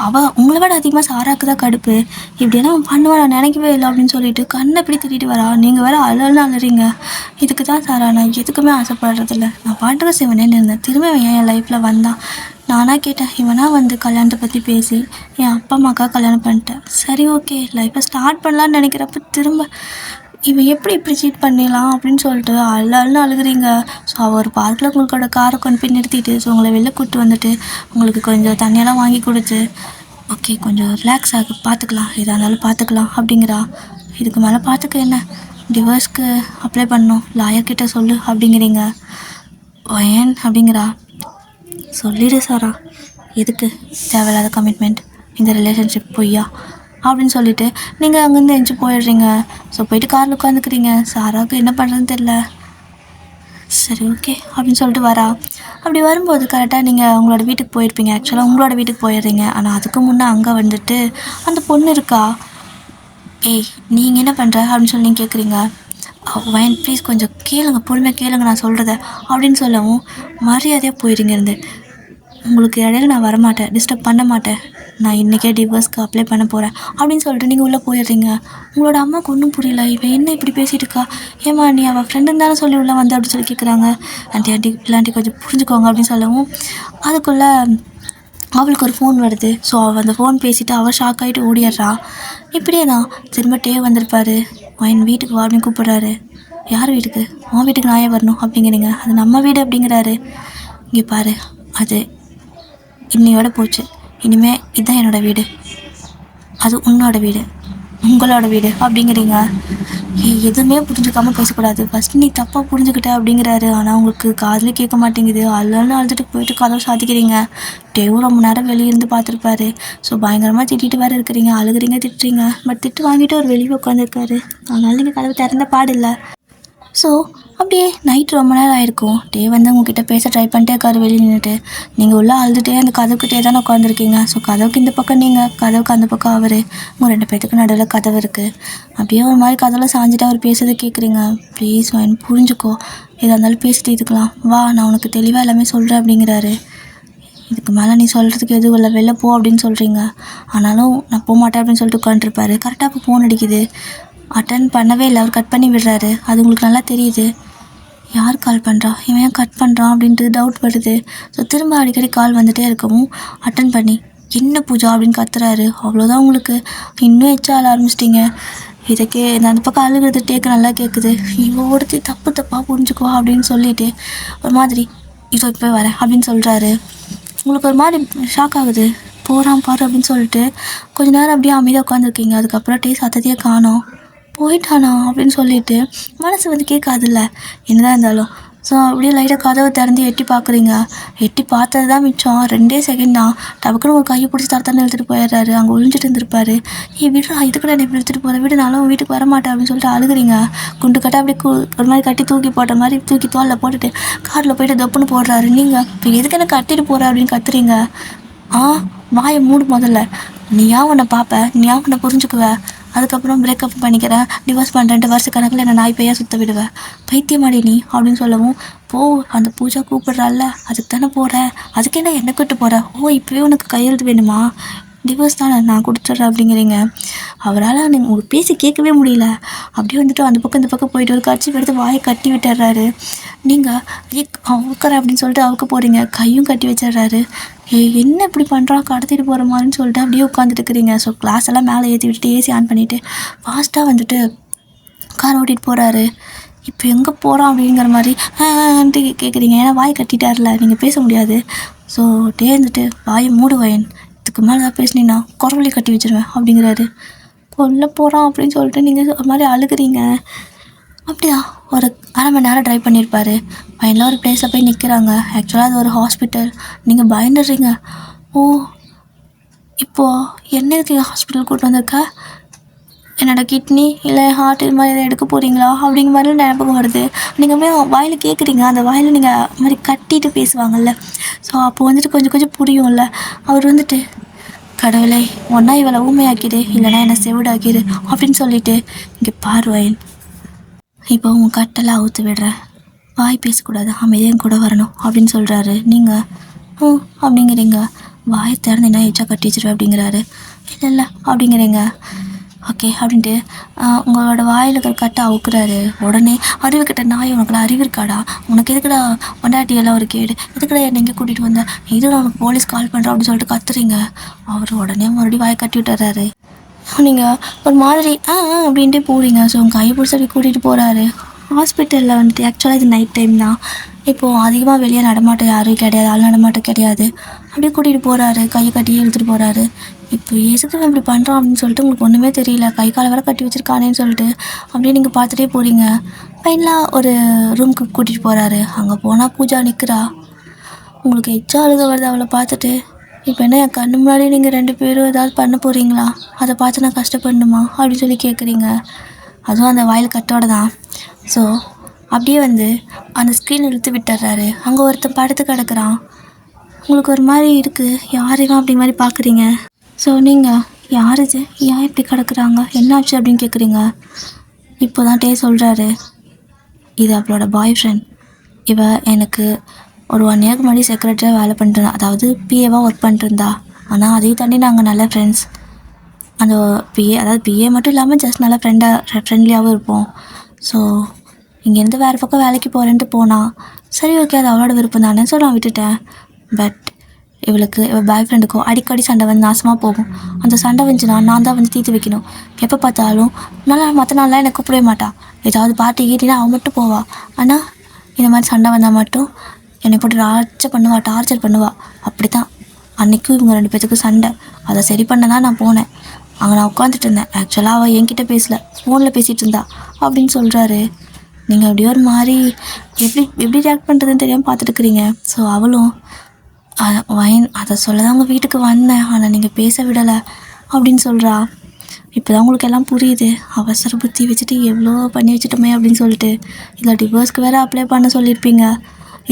அவள் உங்களை விட அதிகமாக சாராக்கு தான் கடுப்பு. இப்படியெல்லாம் அவன் பண்ணுவான் நான் நினைக்கவே இல்லை அப்படின்னு சொல்லிட்டு கண்ணை இப்படி திட்டிட்டு வரா. நீங்கள் வேறு அழுன்னு அழுறீங்க. இதுக்கு தான் சாரா நான் எதுக்குமே ஆசைப்படுறதில்ல, நான் பாட்டுக்கு சிவனேன்னு இருந்தேன், திரும்ப என் லைஃப்பில் வந்தான். நானாக கேட்டேன், இவனா வந்து கல்யாணத்தை பற்றி பேசி என் அப்பா அம்மாக்காக கல்யாணம் பண்ணிட்டேன். சரி ஓகே லைஃப்பை ஸ்டார்ட் பண்ணலான்னு நினைக்கிறப்ப திரும்ப இவன் எப்படி இப்படி சீட் பண்ணிடலாம் அப்படின்னு சொல்லிட்டு அழுன்னு அழுகுறீங்க. ஸோ அவர் ஒரு பார்க்கில் உங்களோட காரை கொண்டு போய் நிறுத்திட்டு ஸோ உங்களை வெளில கூப்பிட்டு வந்துட்டு உங்களுக்கு கொஞ்சம் தண்ணியெல்லாம் வாங்கி கொடுத்து, ஓகே கொஞ்சம் ரிலாக்ஸ் ஆகு, பார்த்துக்கலாம், எதாக இருந்தாலும் பார்த்துக்கலாம் அப்படிங்கிறா. இதுக்கு மேலே பார்த்துக்க என்ன, டிவோர்ஸ்க்கு அப்ளை பண்ணணும், லாயர்கிட்ட சொல்லு அப்படிங்கிறீங்க. ஏன் அப்படிங்கிறா. சொல்லிடு சாரா, எதுக்கு தேவையில்லாத கமிட்மெண்ட், இந்த ரிலேஷன்ஷிப் பொய்யா அப்படின்னு சொல்லிட்டு நீங்கள் அங்கேருந்து எஞ்சி போயிடுறீங்க. ஸோ போயிட்டு காரில் உட்காந்துக்கிறீங்க. சாராவுக்கு என்ன பண்ணுறதுன்னு தெரில. சரி ஓகே அப்படின்னு சொல்லிட்டு வரா. அப்படி வரும்போது கரெக்டாக நீங்கள் உங்களோட வீட்டுக்கு போயிருப்பீங்க. ஆக்சுவலாக உங்களோட வீட்டுக்கு போயிடுறீங்க. ஆனால் அதுக்கு முன்னே அங்கே வந்துட்டு அந்த பொண்ணு இருக்கா. நீங்கள் என்ன பண்ணுற அப்படின்னு சொல்லி நீங்கள் கேட்குறீங்க. வயன் ப்ளீஸ் கொஞ்சம் கேளுங்க, பொறுமையாக கேளுங்க நான் சொல்கிறத அப்படின்னு சொல்லவும் மரியாதையாக போயிடுங்க இருந்து. உங்களுக்கு இடையில நான் வரமாட்டேன், டிஸ்டர்ப் பண்ண மாட்டேன், நான் இன்றைக்கே டிவோர்ஸ்க்கு அப்ளை பண்ண போகிறேன் அப்படின்னு சொல்லிட்டு நீங்கள் உள்ளே போயிடுறீங்க. உங்களோட அம்மாவுக்கு ஒன்றும் புரியல, இவன் என்ன இப்படி பேசிகிட்டு இருக்கா, ஏமா நீ அவள் ஃப்ரெண்டுன்னு தானே சொல்லி உள்ளே வந்து அப்படின்னு சொல்லி கேட்குறாங்க. ஆண்டி இல்லாண்டி கொஞ்சம் புரிஞ்சுக்கோங்க அப்படின்னு சொல்லவும் அதுக்குள்ளே அவளுக்கு ஒரு ஃபோன் வருது. ஸோ அவள் அந்த ஃபோன் பேசிவிட்டு அவள் ஷாக் ஆகிட்டு ஓடிடுறா. இப்படியே தான் திரும்ப டே வந்திருப்பார். என் வீட்டுக்கு வா அப்படின்னு கூப்பிட்றாரு. யார் வீட்டுக்கு? உன் வீட்டுக்கு நான் ஏன் வரணும் அப்படிங்கிறீங்க. அது நம்ம வீடு அப்படிங்கிறாரு. இங்கே பாரு, அது இன்னையோட போச்சு, இனிமேல் இதுதான் என்னோடய வீடு, அது உன்னோட வீடு, உங்களோட வீடு அப்படிங்கிறீங்க. எதுவுமே புரிஞ்சுக்காமல் பேசக்கூடாது, ஃபஸ்ட்டு நீ தப்பாக புரிஞ்சுக்கிட்ட அப்படிங்கிறாரு. ஆனால் உங்களுக்கு காதில் கேட்க மாட்டேங்குது. அழுதுட்டு போயிட்டு கதவை சாத்திக்கிறீங்க. டேவும் ரொம்ப நேரம் வெளியே இருந்து பார்த்துருப்பாரு. ஸோ பயங்கரமாக திட்டிட்டு வேறு இருக்கிறீங்க, அழுகுறீங்க, திட்டுறீங்க. பட் திட்டு வாங்கிட்டு ஒரு வெளியே உட்காந்துருக்காரு. அதனால நீங்கள் கதவை திறந்த பாடில்லை. ஸோ அப்படியே நைட் ரொம்ப நேரம் ஆயிருக்கும். டே வந்து உங்ககிட்ட பேச ட்ரை பண்ணிட்டே இருக்காரு வெளியே நின்றுட்டு. நீங்கள் உள்ளே அழுதுகிட்டே அந்த கதவுக்கிட்டே தானே உட்காந்துருக்கீங்க. ஸோ கதவுக்கு இந்த பக்கம் நீங்கள், கதவுக்கு அந்த பக்கம் அவர். உங்கள் 2 பேத்துக்கு நடுவில் கதவு இருக்குது. அப்படியே ஒரு மாதிரி கதவில் சாஞ்சிட்டு அவர் பேசுறது கேட்குறீங்க. ப்ளீஸ் வாயின் புரிஞ்சுக்கோ, எதாக இருந்தாலும் பேசிட்டு இதுக்கலாம் வா, நான் உனக்கு தெளிவாக எல்லாமே சொல்கிறேன் அப்படிங்கிறாரு. இதுக்கு மேலே நீ சொல்கிறதுக்கு எதுவும் இல்லை, வெளில போ அப்படின்னு சொல்கிறீங்க. ஆனாலும் நான் போக மாட்டேன் அப்படின்னு சொல்லிட்டு உட்காந்துருப்பாரு. கரெக்டாக இப்போ ஃபோன் அடிக்குது. அட்டன் பண்ணவே இல்லை, அவர் கட் பண்ணி விடுறாரு. அது உங்களுக்கு நல்லா தெரியுது. யார் கால் பண்ணுறா, இவன் ஏன் கட் பண்ணுறான் அப்படின்ட்டு டவுட் வருது. ஸோ திரும்ப அடிக்கடி கால் வந்துகிட்டே இருக்கவும் அட்டன் பண்ணி என்ன பூஜா அப்படின்னு கத்துறாரு. அவ்வளோதான், உங்களுக்கு இன்னும் எச்சா ஆள ஆரம்பிச்சிட்டிங்க. இதுக்கே அந்த பக்கம் அழுகிறது டேக்கு நல்லா கேட்குது. இவன் ஒருத்தி தப்பாக புரிஞ்சுக்கோ அப்படின்னு சொல்லிட்டு ஒரு மாதிரி இதோ போய் வரேன் அப்படின்னு சொல்கிறாரு. உங்களுக்கு ஒரு மாதிரி ஷாக் ஆகுது. போகிறான் பாரு அப்படின்னு சொல்லிட்டு கொஞ்ச நேரம் அப்படியே அமைதியாக உட்காந்துருக்கீங்க. அதுக்கப்புறம் டே சத்தத்தையே காணோம். போயிட்டானா அப்படின்னு சொல்லிட்டு மனசு வந்து கேட்காதுல்ல என்னதான் இருந்தாலும். ஸோ அப்படியே லைட்டாக கதவை திறந்து எட்டி பார்க்குறீங்க. எட்டி பார்த்தது தான் மிச்சம். 2 செகண்ட் தான். டபக்குன்னு ஒரு கையை பிடிச்சி தரத்தானே எடுத்துகிட்டு போயிடுறாரு. அங்கே ஒழிஞ்சிட்டு இருந்திருப்பாரு. விடுறா, இதுக்கு நான் இப்படி எடுத்துகிட்டு போகிறேன், வீடுனாலும் வீட்டுக்கு வரமாட்டேன் அப்படின்னு சொல்லிட்டு அழுகுறீங்க. குண்டு கட்ட அப்படியே ஒரு மாதிரி கட்டி தூக்கி போட்ட மாதிரி தூக்கி தோலில் போட்டுட்டு காரில் போயிட்டு தொப்புன்னு போடுறாரு. நீங்கள் இப்போ எதுக்கு என்ன கட்டிட்டு போகிற அப்படின்னு கத்துறீங்க. வாயை மூடு முதல்ல. நீயா உன்னை பார்ப்ப, நீயா உன்னை புரிஞ்சுக்குவ, அதுக்கப்புறம் பிரேக்கப் பண்ணிக்கிறேன், டிவோர்ஸ் பண்ணுறேன்ட்டு வருஷ கணக்கில் என்ன நாய் பையாக சுற்ற விடுவேன், பைத்தியமாடி நீ அப்படின்னு சொல்லவும், போ அந்த பூஜா கூப்பிடுறாள்ல அதுக்கு தானே போகிற, அதுக்கு என்ன கூப்பிட்டு போகிற, இப்போவே உனக்கு கையெழுத்து வேணுமா, டிவோர்ஸ் தானே நான் கொடுத்துட்றேன் அப்படிங்கிறீங்க. அவரால் உங்களுக்கு பேசி கேட்கவே முடியல. அப்படியே வந்துட்டு அந்த பக்கம் இந்த பக்கம் போயிட்டு ஒரு கட்சி எடுத்து வாயை கட்டி விட்டுறாரு. நீங்கள் அவுக்கிறேன் அப்படின்னு சொல்லிட்டு அவுக்க போகிறீங்க, கையும் கட்டி வச்சிடுறாரு. என்ன இப்படி பண்ணுறான், கடத்திட்டு போகிற மாதிரின்னு சொல்லிட்டு அப்படியே உட்காந்துட்டு இருக்கிறீங்க. ஸோ கிளாஸ் எல்லாம் மேலே ஏற்றி விட்டுட்டு ஏசி ஆன் பண்ணிவிட்டு ஃபாஸ்ட்டாக வந்துட்டு கார் ஓட்டிகிட்டு போகிறாரு. இப்போ எங்கே போகிறான் அப்படிங்கிற மாதிரி கேட்குறீங்க. ஏன்னா வாய் கட்டிட்டார்ல, நீங்கள் பேச முடியாது. ஸோ வந்துட்டு வாயை மூடு வயன், இதுக்கு மேலே தான் பேசினீங்கன்னா குரவழி கட்டி வச்சுருவேன் அப்படிங்கிறாரு. கொல்ல போகிறான் அப்படின்னு சொல்லிட்டு நீங்கள் ஒரு மாதிரி அழுகுறீங்க. அப்படியா ஒரு அரை மணி நேரம் ட்ரைவ் பண்ணியிருப்பார். ஃபைனலாக ஒரு பிளேஸில் போய் நிற்கிறாங்க. ஆக்சுவலாக அது ஒரு ஹாஸ்பிட்டல். நீங்கள் பயந்துடுறீங்க. இப்போது என்ன இருக்கீங்க, ஹாஸ்பிட்டல் கூப்பிட்டு வந்திருக்கா, என்னோடய கிட்னி இல்லை ஹார்ட் இது மாதிரி எதை எடுக்க போகிறீங்களா அப்படிங்கிற மாதிரி ஞாபகம் வருது. நீங்கள் அப்படியே வாயில் கேட்குறீங்க. அந்த வாயில் நீங்கள் மாதிரி கட்டிட்டு பேசுவாங்கள்ல, ஸோ அப்போ வந்துட்டு கொஞ்சம் கொஞ்சம் புரியும்ல. அவர் வந்துட்டு கடவுளை ஒன்றா இவளை ஊமையாக்கிடு, இல்லைனா என்னை செவிடாக்கிடு அப்படின்னு சொல்லிட்டு இங்கே பார்வையன் இப்போ உங்கள் கட்டெல்லாம் அவுத்து விடுறேன், வாய் பேசக்கூடாது, அமைதியும் கூட வரணும் அப்படின்னு சொல்கிறாரு. நீங்கள் அப்படிங்கிறீங்க. வாயை திறந்தீங்கன்னா எச்சா கட்டி வச்சிருவேன் அப்படிங்கிறாரு. இல்லை அப்படிங்கிறீங்க. ஓகே அப்படின்ட்டு உங்களோட வாயில் இருக்கிற கட்டை அவுக்குறாரு. உடனே அறிவு கிட்ட நாய், உனக்குலாம் அறிவு இருக்காடா, உனக்கு எதுக்குடா பொண்டாட்டியெல்லாம் ஒரு கேடு, எதுக்குடா என்னை எங்கே கூட்டிகிட்டு வந்தேன், இது நான் உனக்கு போலீஸ் கால் பண்ணுறேன் அப்படின்னு சொல்லிட்டு கத்துறீங்க. அவர் உடனே மறுபடியும் வாயை கட்டி விட்டுறாரு. நீங்கள் ஒரு மாதிரி அப்படின்ட்டு போகிறீங்க. ஸோ உங்கள் கையை பிடிச்சி அப்படி கூட்டிகிட்டு போகிறாரு. ஹாஸ்பிட்டலில் வந்துட்டு ஆக்சுவலாக இது நைட் டைம் தான். இப்போது அதிகமாக வெளியே நடமாட்டம் யாரும் கிடையாது, ஆள் நடமாட்டம் கிடையாது. அப்படியே கூட்டிகிட்டு போகிறாரு, கையை கட்டி இழுத்துட்டு போகிறாரு. இப்போ எதுக்கு இப்படி பண்ணுறான் அப்படின்னு சொல்லிட்டு உங்களுக்கு ஒன்றுமே தெரியல. கை காலை வர கட்டி வச்சுருக்கானேன்னு சொல்லிட்டு அப்படியே நீங்கள் பார்த்துட்டே போகிறீங்க. ஃபைனலாக ஒரு ரூமுக்கு கூட்டிகிட்டு போகிறாரு. அங்கே போனால் பூஜா நிற்கிறா. உங்களுக்கு எச்சா அழுக வருது அவளை பார்த்துட்டு. இப்போ என்ன என் கண்ணு முன்னாடி நீங்கள் 2 பேரும் ஏதாவது பண்ண போகிறீங்களா, அதை பார்த்து நான் கஷ்டப்படணுமா அப்படின்னு சொல்லி கேட்குறீங்க. அதுவும் அந்த வாயில் கட்டோட தான். ஸோ அப்படியே வந்து அந்த ஸ்க்ரீன் இழுத்து விட்டுறாரு. அங்கே ஒருத்தன் படுத்து கிடக்குறான். உங்களுக்கு ஒரு மாதிரி இருக்குது, யாரையும் அப்படி மாதிரி பார்க்குறீங்க. ஸோ நீங்கள் யார் இது, ஏன் இப்படி கிடக்குறாங்க, என்னாச்சு அப்படின்னு கேட்குறீங்க. இப்போ தான் சொல்கிறாரு, இது அவளோட பாய் ஃப்ரெண்ட். இவ எனக்கு ஒரு 1 இயருக்கு முன்னாடி செக்ரட்டரியாக வேலை பண்ணிட்டுருந்தா, அதாவது பிஏவாக ஒர்க் பண்ணிட்டுருந்தா. ஆனால் அதையும் தாண்டி நாங்கள் நல்ல ஃப்ரெண்ட்ஸ். அந்த பிஏ மட்டும் இல்லாமல் ஜஸ்ட் நல்லா ஃப்ரெண்ட்லியாகவும் இருப்போம். ஸோ இங்கேருந்து வேறு பக்கம் வேலைக்கு போகிறேன்ட்டு போனால் சரி ஓகே, அது அவளோட விருப்பம் தானே, ஸோ நான் விட்டுட்டேன். பட் இவள் பாய் ஃப்ரெண்டுக்கும் அடிக்கடி சண்டை வந்து நாசமாக போகும். அந்த சண்டை வந்துச்சுன்னா நான் தான் வந்து தீர்த்து வைக்கணும். எப்போ பார்த்தாலும் மற்ற நாள்லாம் எனக்கு கூப்பிடவே மாட்டாள். ஏதாவது பார்ட்டி கீட்டினா அவன் மட்டும் போவாள். ஆனால் இந்த மாதிரி சண்டை வந்தால் மட்டும் என்னை போட்டு டார்ச்சர் பண்ணுவாள். அப்படி தான் அன்றைக்கும் இவங்க 2 பேத்துக்கும் சண்டை. அதை சரி பண்ண தான் நான் போனேன். அங்கே நான் உட்காந்துட்டு இருந்தேன். ஆக்சுவலாக அவள் என்கிட்ட பேசலை, ஃபோனில் பேசிகிட்டு இருந்தா. அப்படின்னு சொல்கிறாரு. நீங்கள் அப்படியே ஒரு மாதிரி எப்படி எப்படி ரியாக்ட் பண்ணுறதுன்னு தெரியாமல் பார்த்துட்டுருக்குறீங்க. ஸோ அவளும் வயன் அதை சொல்ல தான் உங்கள் வீட்டுக்கு வந்தேன், ஆனால் நீங்கள் பேச விடலை அப்படின்னு சொல்கிறா. இப்போ தான் உங்களுக்கு எல்லாம் புரியுது, அவசர புத்தி வச்சுட்டு எவ்வளோ பண்ணி வச்சுட்டோமே அப்படின்னு சொல்லிட்டு. இதில் டிவோர்ஸ்க்கு வேறு அப்ளை பண்ண சொல்லியிருப்பீங்க.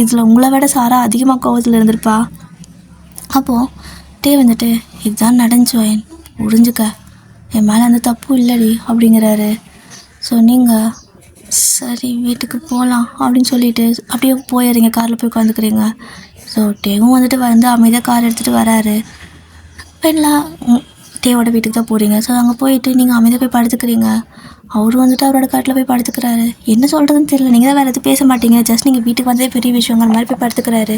இதில் உங்களை விட சாரா அதிகமாக கோவத்தில் இருந்திருப்பா. அப்போது டே வந்துட்டு இதுதான் நடந்துச்சு வயன், புரிஞ்சுக்க, என் மேலே அந்த தப்பு இல்லடி அப்படிங்கிறாரு. ஸோ நீங்கள் சரி வீட்டுக்கு போகலாம் அப்படின்னு சொல்லிட்டு அப்படியே போயிடுறீங்க, காரில் போய் உட்காந்துக்கிறீங்க. ஸோ டேவும் வந்துட்டு வந்து அமைதியாக கார் எடுத்துகிட்டு வராரு. பெண்ணெலாம் டேவோட வீட்டுக்கு தான் போகிறீங்க. ஸோ அங்கே போயிட்டு நீங்கள் அமைதியாக போய் படுத்துக்கிறீங்க. அவரும் வந்துட்டு அவரோட காட்டில் போய் படுத்துக்கிறாரு. என்ன சொல்கிறதுன்னு தெரியல, நீங்கள் தான் வேறு எதுவும் பேச மாட்டீங்க, ஜஸ்ட் நீங்கள் வீட்டுக்கு வந்ததே பெரிய விஷயங்கிற மாதிரி போய் படுத்துக்கிறாரு.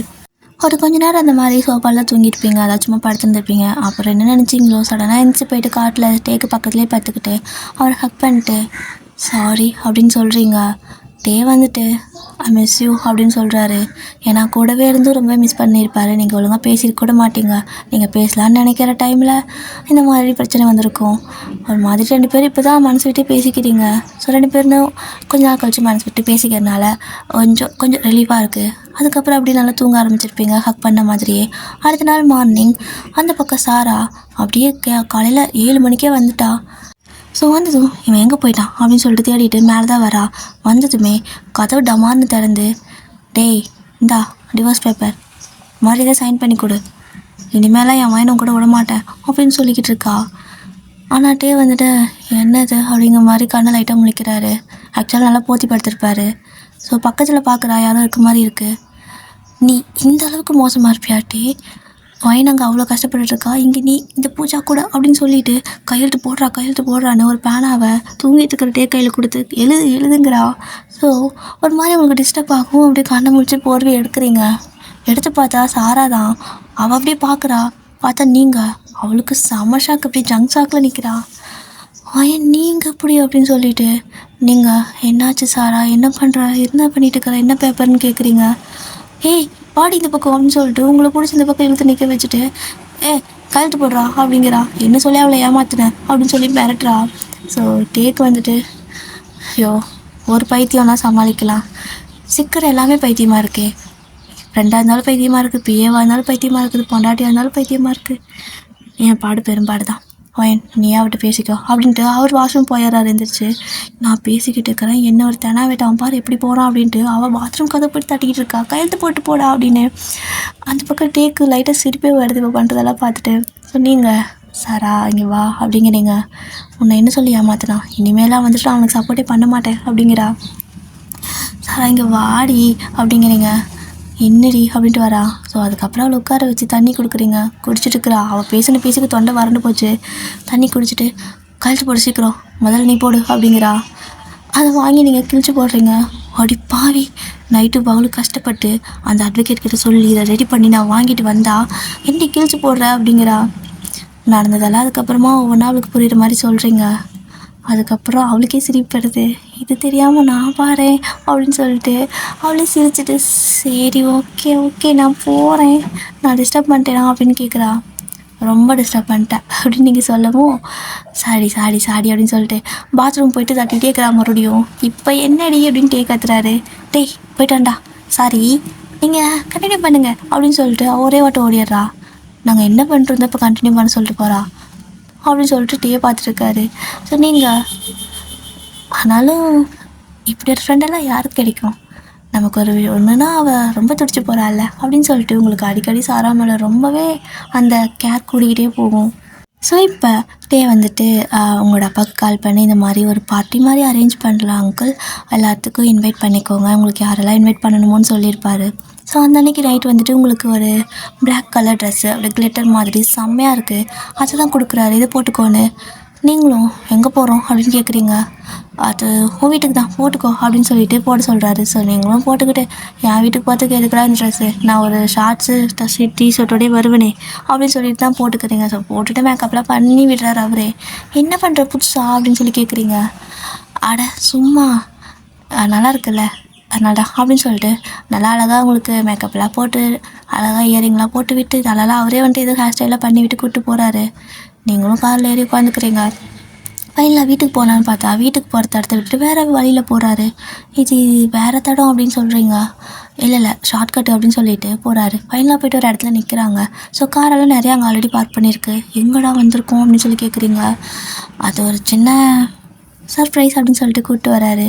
ஒரு கொஞ்ச நேரம் அந்த மாதிரி சோஃபாலாம் தூங்கியிருப்பீங்க, அதாவது சும்மா படுத்துருந்துருப்பீங்க. அப்புறம் என்ன நினச்சிங்களோ சடனாக எழுந்துச்சி போயிட்டு காட்டில் டேக்கு பக்கத்துலேயே பார்த்துக்கிட்டு அவரை ஹக் பண்ணிட்டு சாரி அப்படின்னு சொல்கிறீங்க. டே வந்துட்டு ஐ மிஸ் யூ அப்படின்னு சொல்கிறாரு. ஏன்னா கூடவே இருந்து ரொம்ப மிஸ் பண்ணியிருப்பார். நீங்கள் ஒழுங்காக பேசியிருக்க கூட மாட்டீங்க. நீங்கள் பேசலான்னு நினைக்கிற டைமில் இந்த மாதிரி பிரச்சனை வந்திருக்கும். ஒரு மாதிரி 2 பேர் இப்போ தான் மனசு விட்டு பேசிக்கிறீங்க. ஸோ 2 பேரும் கொஞ்ச நாள் கழிச்சு மனசு விட்டு பேசிக்கிறதுனால கொஞ்சம் ரிலீஃபாக இருக்குது. அதுக்கப்புறம் அப்படி நல்லா தூங்க ஆரம்பிச்சிருப்பீங்க ஹக் பண்ண மாதிரியே. அடுத்த நாள் மார்னிங் அந்த பக்கம் சாரா அப்படியே காலையில் 7 மணிக்கே வந்துட்டா. ஸோ வந்ததும் இவன் எங்கே போயிட்டான் அப்படின்னு சொல்லிட்டு தேடிட்டு மேலே தான் வரா. வந்ததுமே கதவு டமார்னு திறந்து, டேய் இந்தா டிவோர்ஸ் பேப்பர், மறுபடியும் சைன் பண்ணி கொடு, இனிமேலாம் என் வயனும் கூட விட மாட்டேன் அப்படின்னு சொல்லிக்கிட்டு இருக்கா. ஆனால் டே வந்துட்டு என்னது அப்படிங்கிற மாதிரி கண்ணை லைட்டாக முழிக்கிறாரு. ஆக்சுவலாக நல்லா போத்தி படுத்திருப்பாரு. ஸோ பக்கத்தில் பார்க்குறா யாரும் இருக்க மாதிரி இருக்குது. நீ இந்த அளவுக்கு மோசமாக இருப்பியாட்டி, வயன் அங்கே அவ்வளோ கஷ்டப்பட்டுருக்கா, இங்கே நீ இந்த பூஜா கூட அப்படின்னு சொல்லிட்டு கையெழுத்து போடுறான்னு ஒரு பேனாவை தூங்கிட்டு இருக்கிற டே கையில் கொடுத்து எழுதுங்கிறா. ஸோ ஒரு மாதிரி உங்களுக்கு டிஸ்டர்ப் ஆகும். அப்படியே கண்ணை முடிச்சு போர்வை எடுக்கிறீங்க. எடுத்து பார்த்தா சாரா தான். அவள் அப்படியே பார்த்தா நீங்கள், அவளுக்கு செம ஷாக், அப்படியே ஜங்க் ஷாக்கில் நிற்கிறா. வயன் நீங்கள் எப்படி அப்படின்னு சொல்லிட்டு, நீங்கள் என்னாச்சு சாரா, என்ன பண்ணுற, என்ன பண்ணிட்டு இருக்கிற, என்ன பேப்பர்னு கேட்குறீங்க. ஏய் பாடி இந்த பக்கம் அப்படின்னு சொல்லிட்டு உங்களை பிடிச்சி இந்த பக்கம் இழுத்து நிற்க வச்சுட்டு கழுத்து போடுறா அப்படிங்கிறா. என்ன சொல்லி அவளை ஏமாத்தினேன் அப்படின்னு சொல்லி மிரட்டுறா. ஸோ டேக்கு வந்துட்டு ஐயோ ஒரு பைத்தியம்னா சமாளிக்கலாம், சிக்கிற எல்லாமே பைத்தியமாக இருக்கே, ஃப்ரெண்டாக இருந்தாலும் பைத்தியமாக இருக்குது, பிஏவாக இருந்தாலும் பைத்தியமாக இருக்குது, பொண்டாட்டியாக இருந்தாலும் பைத்தியமாக இருக்குது. என் பாடு பெரும்பாடு தான். வயன் நீ அவட்ட பேசிக்கோ அப்படின்ட்டு அவர் வாஷ்ரூம் போயிடுறாரு. இருந்துச்சு நான் பேசிக்கிட்டு இருக்கிறேன், என்ன ஒரு தெனாவேட்ட அவன் பாரு எப்படி போகிறான் அப்படின்ட்டு அவள் பாத்ரூம் கதை போட்டு தட்டிக்கிட்டு இருக்கா. கையெழுத்து போட்டு போடா அப்படின்னு. அந்த பக்கம் டேக்கு லைட்டாக சிரிப்பே வருது இப்போ பண்ணுறதெல்லாம் பார்த்துட்டு. ஸோ நீங்கள் சாரா இங்கே வா அப்படிங்கிறீங்க. உன்னை என்ன சொல்லி ஏமாத்தினா, இனிமேலாம் வந்துட்டு அவனுக்கு சப்போர்ட்டே பண்ண மாட்டேன் அப்படிங்கிறா. சாரா இங்கே வாடி அப்படிங்கிறீங்க. என்னடி அப்படின்ட்டு வரா. ஸோ அதுக்கப்புறம் அவளை உட்கார வச்சு தண்ணி கொடுக்குறீங்க. குடிச்சிட்டு இருக்கிறா. அவள் பேசுக்கு தொண்டை வறண்டு போச்சு. தண்ணி குடிச்சிட்டு கழிச்சு போடு சீக்கிரம், முதல்ல நீ போடு அப்படிங்கிறா. அதை வாங்கி நீங்கள் கிழிச்சு போடுறீங்க. அப்படி பாவி, நைட்டு பகலுக்கு கஷ்டப்பட்டு அந்த அட்வொகேட் கிட்ட சொல்லி இதை ரெடி பண்ணி நான் வாங்கிட்டு வந்தா எப்படி கிழிச்சு போடுற அப்படிங்கிறா. நடந்ததெல்லாம் அதுக்கப்புறமா ஒவ்வொன்றா அவளுக்கு புரிகிற மாதிரி சொல்கிறீங்க. அதுக்கப்புறம் அவளுக்கே சிரிப்படுது. இது தெரியாமல் நான் பாரேன் அப்படின்னு சொல்லிட்டு அவளே சிரிச்சிட்டு சரி ஓகே நான் போகிறேன், நான் டிஸ்டர்ப் பண்ணிட்டேனா அப்படின்னு கேட்குறா. ரொம்ப டிஸ்டர்ப் பண்ணிட்டேன் அப்படின்னு நீங்கள் சொல்லவும் சாரி அப்படின்னு சொல்லிட்டு பாத்ரூம் போயிட்டு தட்டிகிட்டே இருக்கிறா மறுபடியும். இப்போ என்னடி அப்படின்னு கத்துறாரு. டேய் போயிட்டான்டா, சாரி நீங்கள் கண்டினியூ பண்ணுங்க அப்படின்னு சொல்லிட்டு ஒரே வாட்டம் ஓடிடுறா. நாங்கள் என்ன பண்ணுறோம் இப்போ கண்டினியூ பண்ண சொல்லிட்டு போகிறா அப்படின்னு சொல்லிட்டு டே பார்த்துட்ருக்காரு. ஸோ நீங்கள் ஆனாலும் இப்படி ஒரு ஃப்ரெண்டெல்லாம் யாருக்கு கிடைக்கும், நமக்கு ஒரு ஒன்றுனா அவள் ரொம்ப துடிச்சு போகிறாள்ல அப்படின்னு சொல்லிட்டு உங்களுக்கு அடிக்கடி சாரா மேலே ரொம்பவே அந்த கேர் கூடிக்கிட்டே போகும். ஸோ இப்போ டே வந்துட்டு உங்களோட அப்பாவுக்கு கால் பண்ணி இந்த மாதிரி ஒரு பார்ட்டி மாதிரி அரேஞ்ச் பண்ணலாம் அங்கிள், எல்லாத்துக்கும் இன்வைட் பண்ணிக்கோங்க, உங்களுக்கு யாரெல்லாம் இன்வைட் பண்ணணுமோன்னு சொல்லியிருப்பாரு. ஸோ அந்த அன்றைக்கி நைட் வந்துட்டு உங்களுக்கு ஒரு பிளாக் கலர் ட்ரெஸ்ஸு அப்படி கிளிட்டர் மாதிரி செம்மையாக இருக்குது, அதை தான் கொடுக்குறாரு, இதை போட்டுக்கோன்னு. நீங்களும் எங்கே போகிறோம் அப்படின்னு கேட்குறீங்க. அது உன் வீட்டுக்கு தான் போட்டுக்கோ அப்படின்னு சொல்லிட்டு போட சொல்கிறாரு. ஸோ நீங்களும் போட்டுக்கிட்டு என் வீட்டுக்கு பார்த்துக்க எதுக்குடா இந்த ட்ரெஸ்ஸு, நான் ஒரு ஷார்ட்ஸு டிஷர்ட்டோடய வருவேனே அப்படின்னு சொல்லிட்டு தான் போட்டுக்கிறீங்க. ஸோ போட்டுட்டு மேக்கப்லாம் பண்ணி விடுறாரு அவரே. என்ன பண்ணுற புதுசா அப்படின்னு சொல்லி கேட்குறீங்க. அட சும்மா நல்லா இருக்குல்ல அதனால அப்படின்னு சொல்லிட்டு நல்லா அழகாக உங்களுக்கு மேக்கப்லாம் போட்டு அழகாக இயரிங்லாம் போட்டு விட்டு நல்லா அவரே வந்துட்டு எதுவும் ஹேர் ஸ்டைலாக பண்ணி விட்டு கூப்பிட்டு போகிறாரு. நீங்களும் காரில் ஏறி உட்காந்துக்கிறீங்க. ஃபைனலாக வீட்டுக்கு போகலான்னு பார்த்தா வீட்டுக்கு போகிற தடத்தை விட்டு வேறு வழியில் போகிறாரு. இது வேறு தடம் அப்படின்னு சொல்கிறீங்க? இல்லை ஷார்ட்கட் அப்படின்னு சொல்லிட்டு போகிறாரு. ஃபைனலாக போய்ட்டு ஒரு இடத்துல நிற்கிறாங்க. ஸோ காரெல்லாம் நிறையா அங்கே ஆல்ரெடி பார்க் பண்ணியிருக்கு. எங்கடா வந்திருக்கோம் அப்படின்னு சொல்லி கேட்குறீங்க. அது ஒரு சின்ன சர்ப்ரைஸ் அப்படின்னு சொல்லிட்டு கூப்பிட்டு வராரு.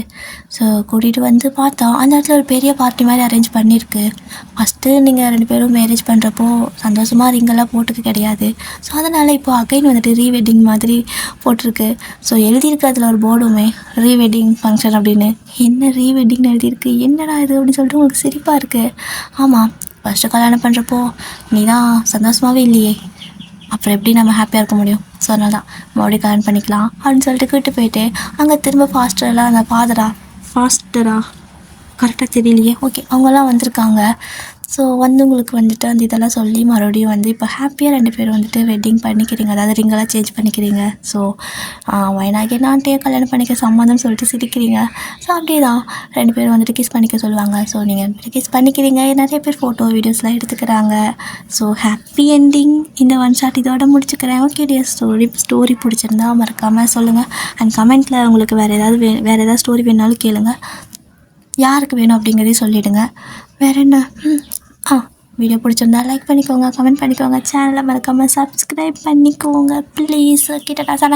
ஸோ கூட்டிகிட்டு வந்து பார்த்தா அந்த இடத்துல ஒரு பெரிய பார்ட்டி மாதிரி அரேஞ்ச் பண்ணியிருக்கு. ஃபஸ்ட்டு நீங்கள் 2 பேரும் மேரேஜ் பண்ணுறப்போ சந்தோஷமாக ரிங்கெல்லாம் போட்டுக்க கிடையாது. ஸோ அதனால் இப்போது அகைன் வந்துட்டு ரீவெட்டிங் மாதிரி போட்டிருக்கு. ஸோ எழுதியிருக்கு அதில் ஒரு போர்டுமே, ரீவெட்டிங் ஃபங்க்ஷன் அப்படின்னு. என்ன ரீவெட்டிங்னு எழுதியிருக்கு, என்னடா இது அப்படின்னு சொல்லிட்டு உங்களுக்கு சிரிப்பாக இருக்குது. ஆமாம், ஃபஸ்ட்டு கல்யாணம் பண்ணுறப்போ நீ தான் சந்தோஷமாகவே இல்லையே, அப்புறம் எப்படி நம்ம ஹாப்பியாக இருக்க முடியும்? ஸோ அதனால தான் மறுபடியும் கல்யாணம் பண்ணிக்கலாம் அப்படின்னு சொல்லிட்டு கூப்பிட்டு போயிட்டு அங்கே திரும்ப ஃபாஸ்டராக அந்த ஃபாஸ்டரா கரெக்டாக தெரியலையே, ஓகே அவங்கெல்லாம் வந்திருக்காங்க. ஸோ வந்து உங்களுக்கு வந்துட்டு அந்த இதெல்லாம் சொல்லி மறுபடியும் வந்து இப்போ ஹாப்பியாக 2 பேரும் வந்துட்டு வெட்டிங் பண்ணிக்கிறீங்க, அதாவது ரிங்கெல்லாம் சேஞ்ச் பண்ணிக்கிறீங்க. ஸோ வயனாகி நான்ட்டே கல்யாணம் பண்ணிக்க சம்மந்தம்னு சொல்லிட்டு சிரிக்கிறீங்க. ஸோ அப்படியே தான் 2 பேரும் வந்துட்டு கிஸ் பண்ணிக்க சொல்லுவாங்க. ஸோ நீங்கள் கிஸ் பண்ணிக்கிறீங்க, நிறைய பேர் ஃபோட்டோ வீடியோஸ்லாம் எடுத்துக்கிறாங்க. ஸோ ஹாப்பி என்டிங் இந்த ஒன் ஷாட் இதோட முடிச்சுக்கிறேன். ஓகே டியர், ஸ்டோரி பிடிச்சிருந்தா மறக்காமல் சொல்லுங்கள். அண்ட் கமெண்ட்டில் உங்களுக்கு வேறு ஏதாவது ஸ்டோரி வேணாலும் கேளுங்க, யாருக்கு வேணும் அப்படிங்கிறதையும் சொல்லிவிடுங்க. வேறு என்ன, வீடியோ பிடிச்சிருந்தா லைக் பண்ணிக்கோங்க, கமெண்ட் பண்ணிக்கோங்க, சேனலை மறக்காமல் சப்ஸ்கிரைப் பண்ணிக்கோங்க ப்ளீஸ். கிட்டட்டா சார்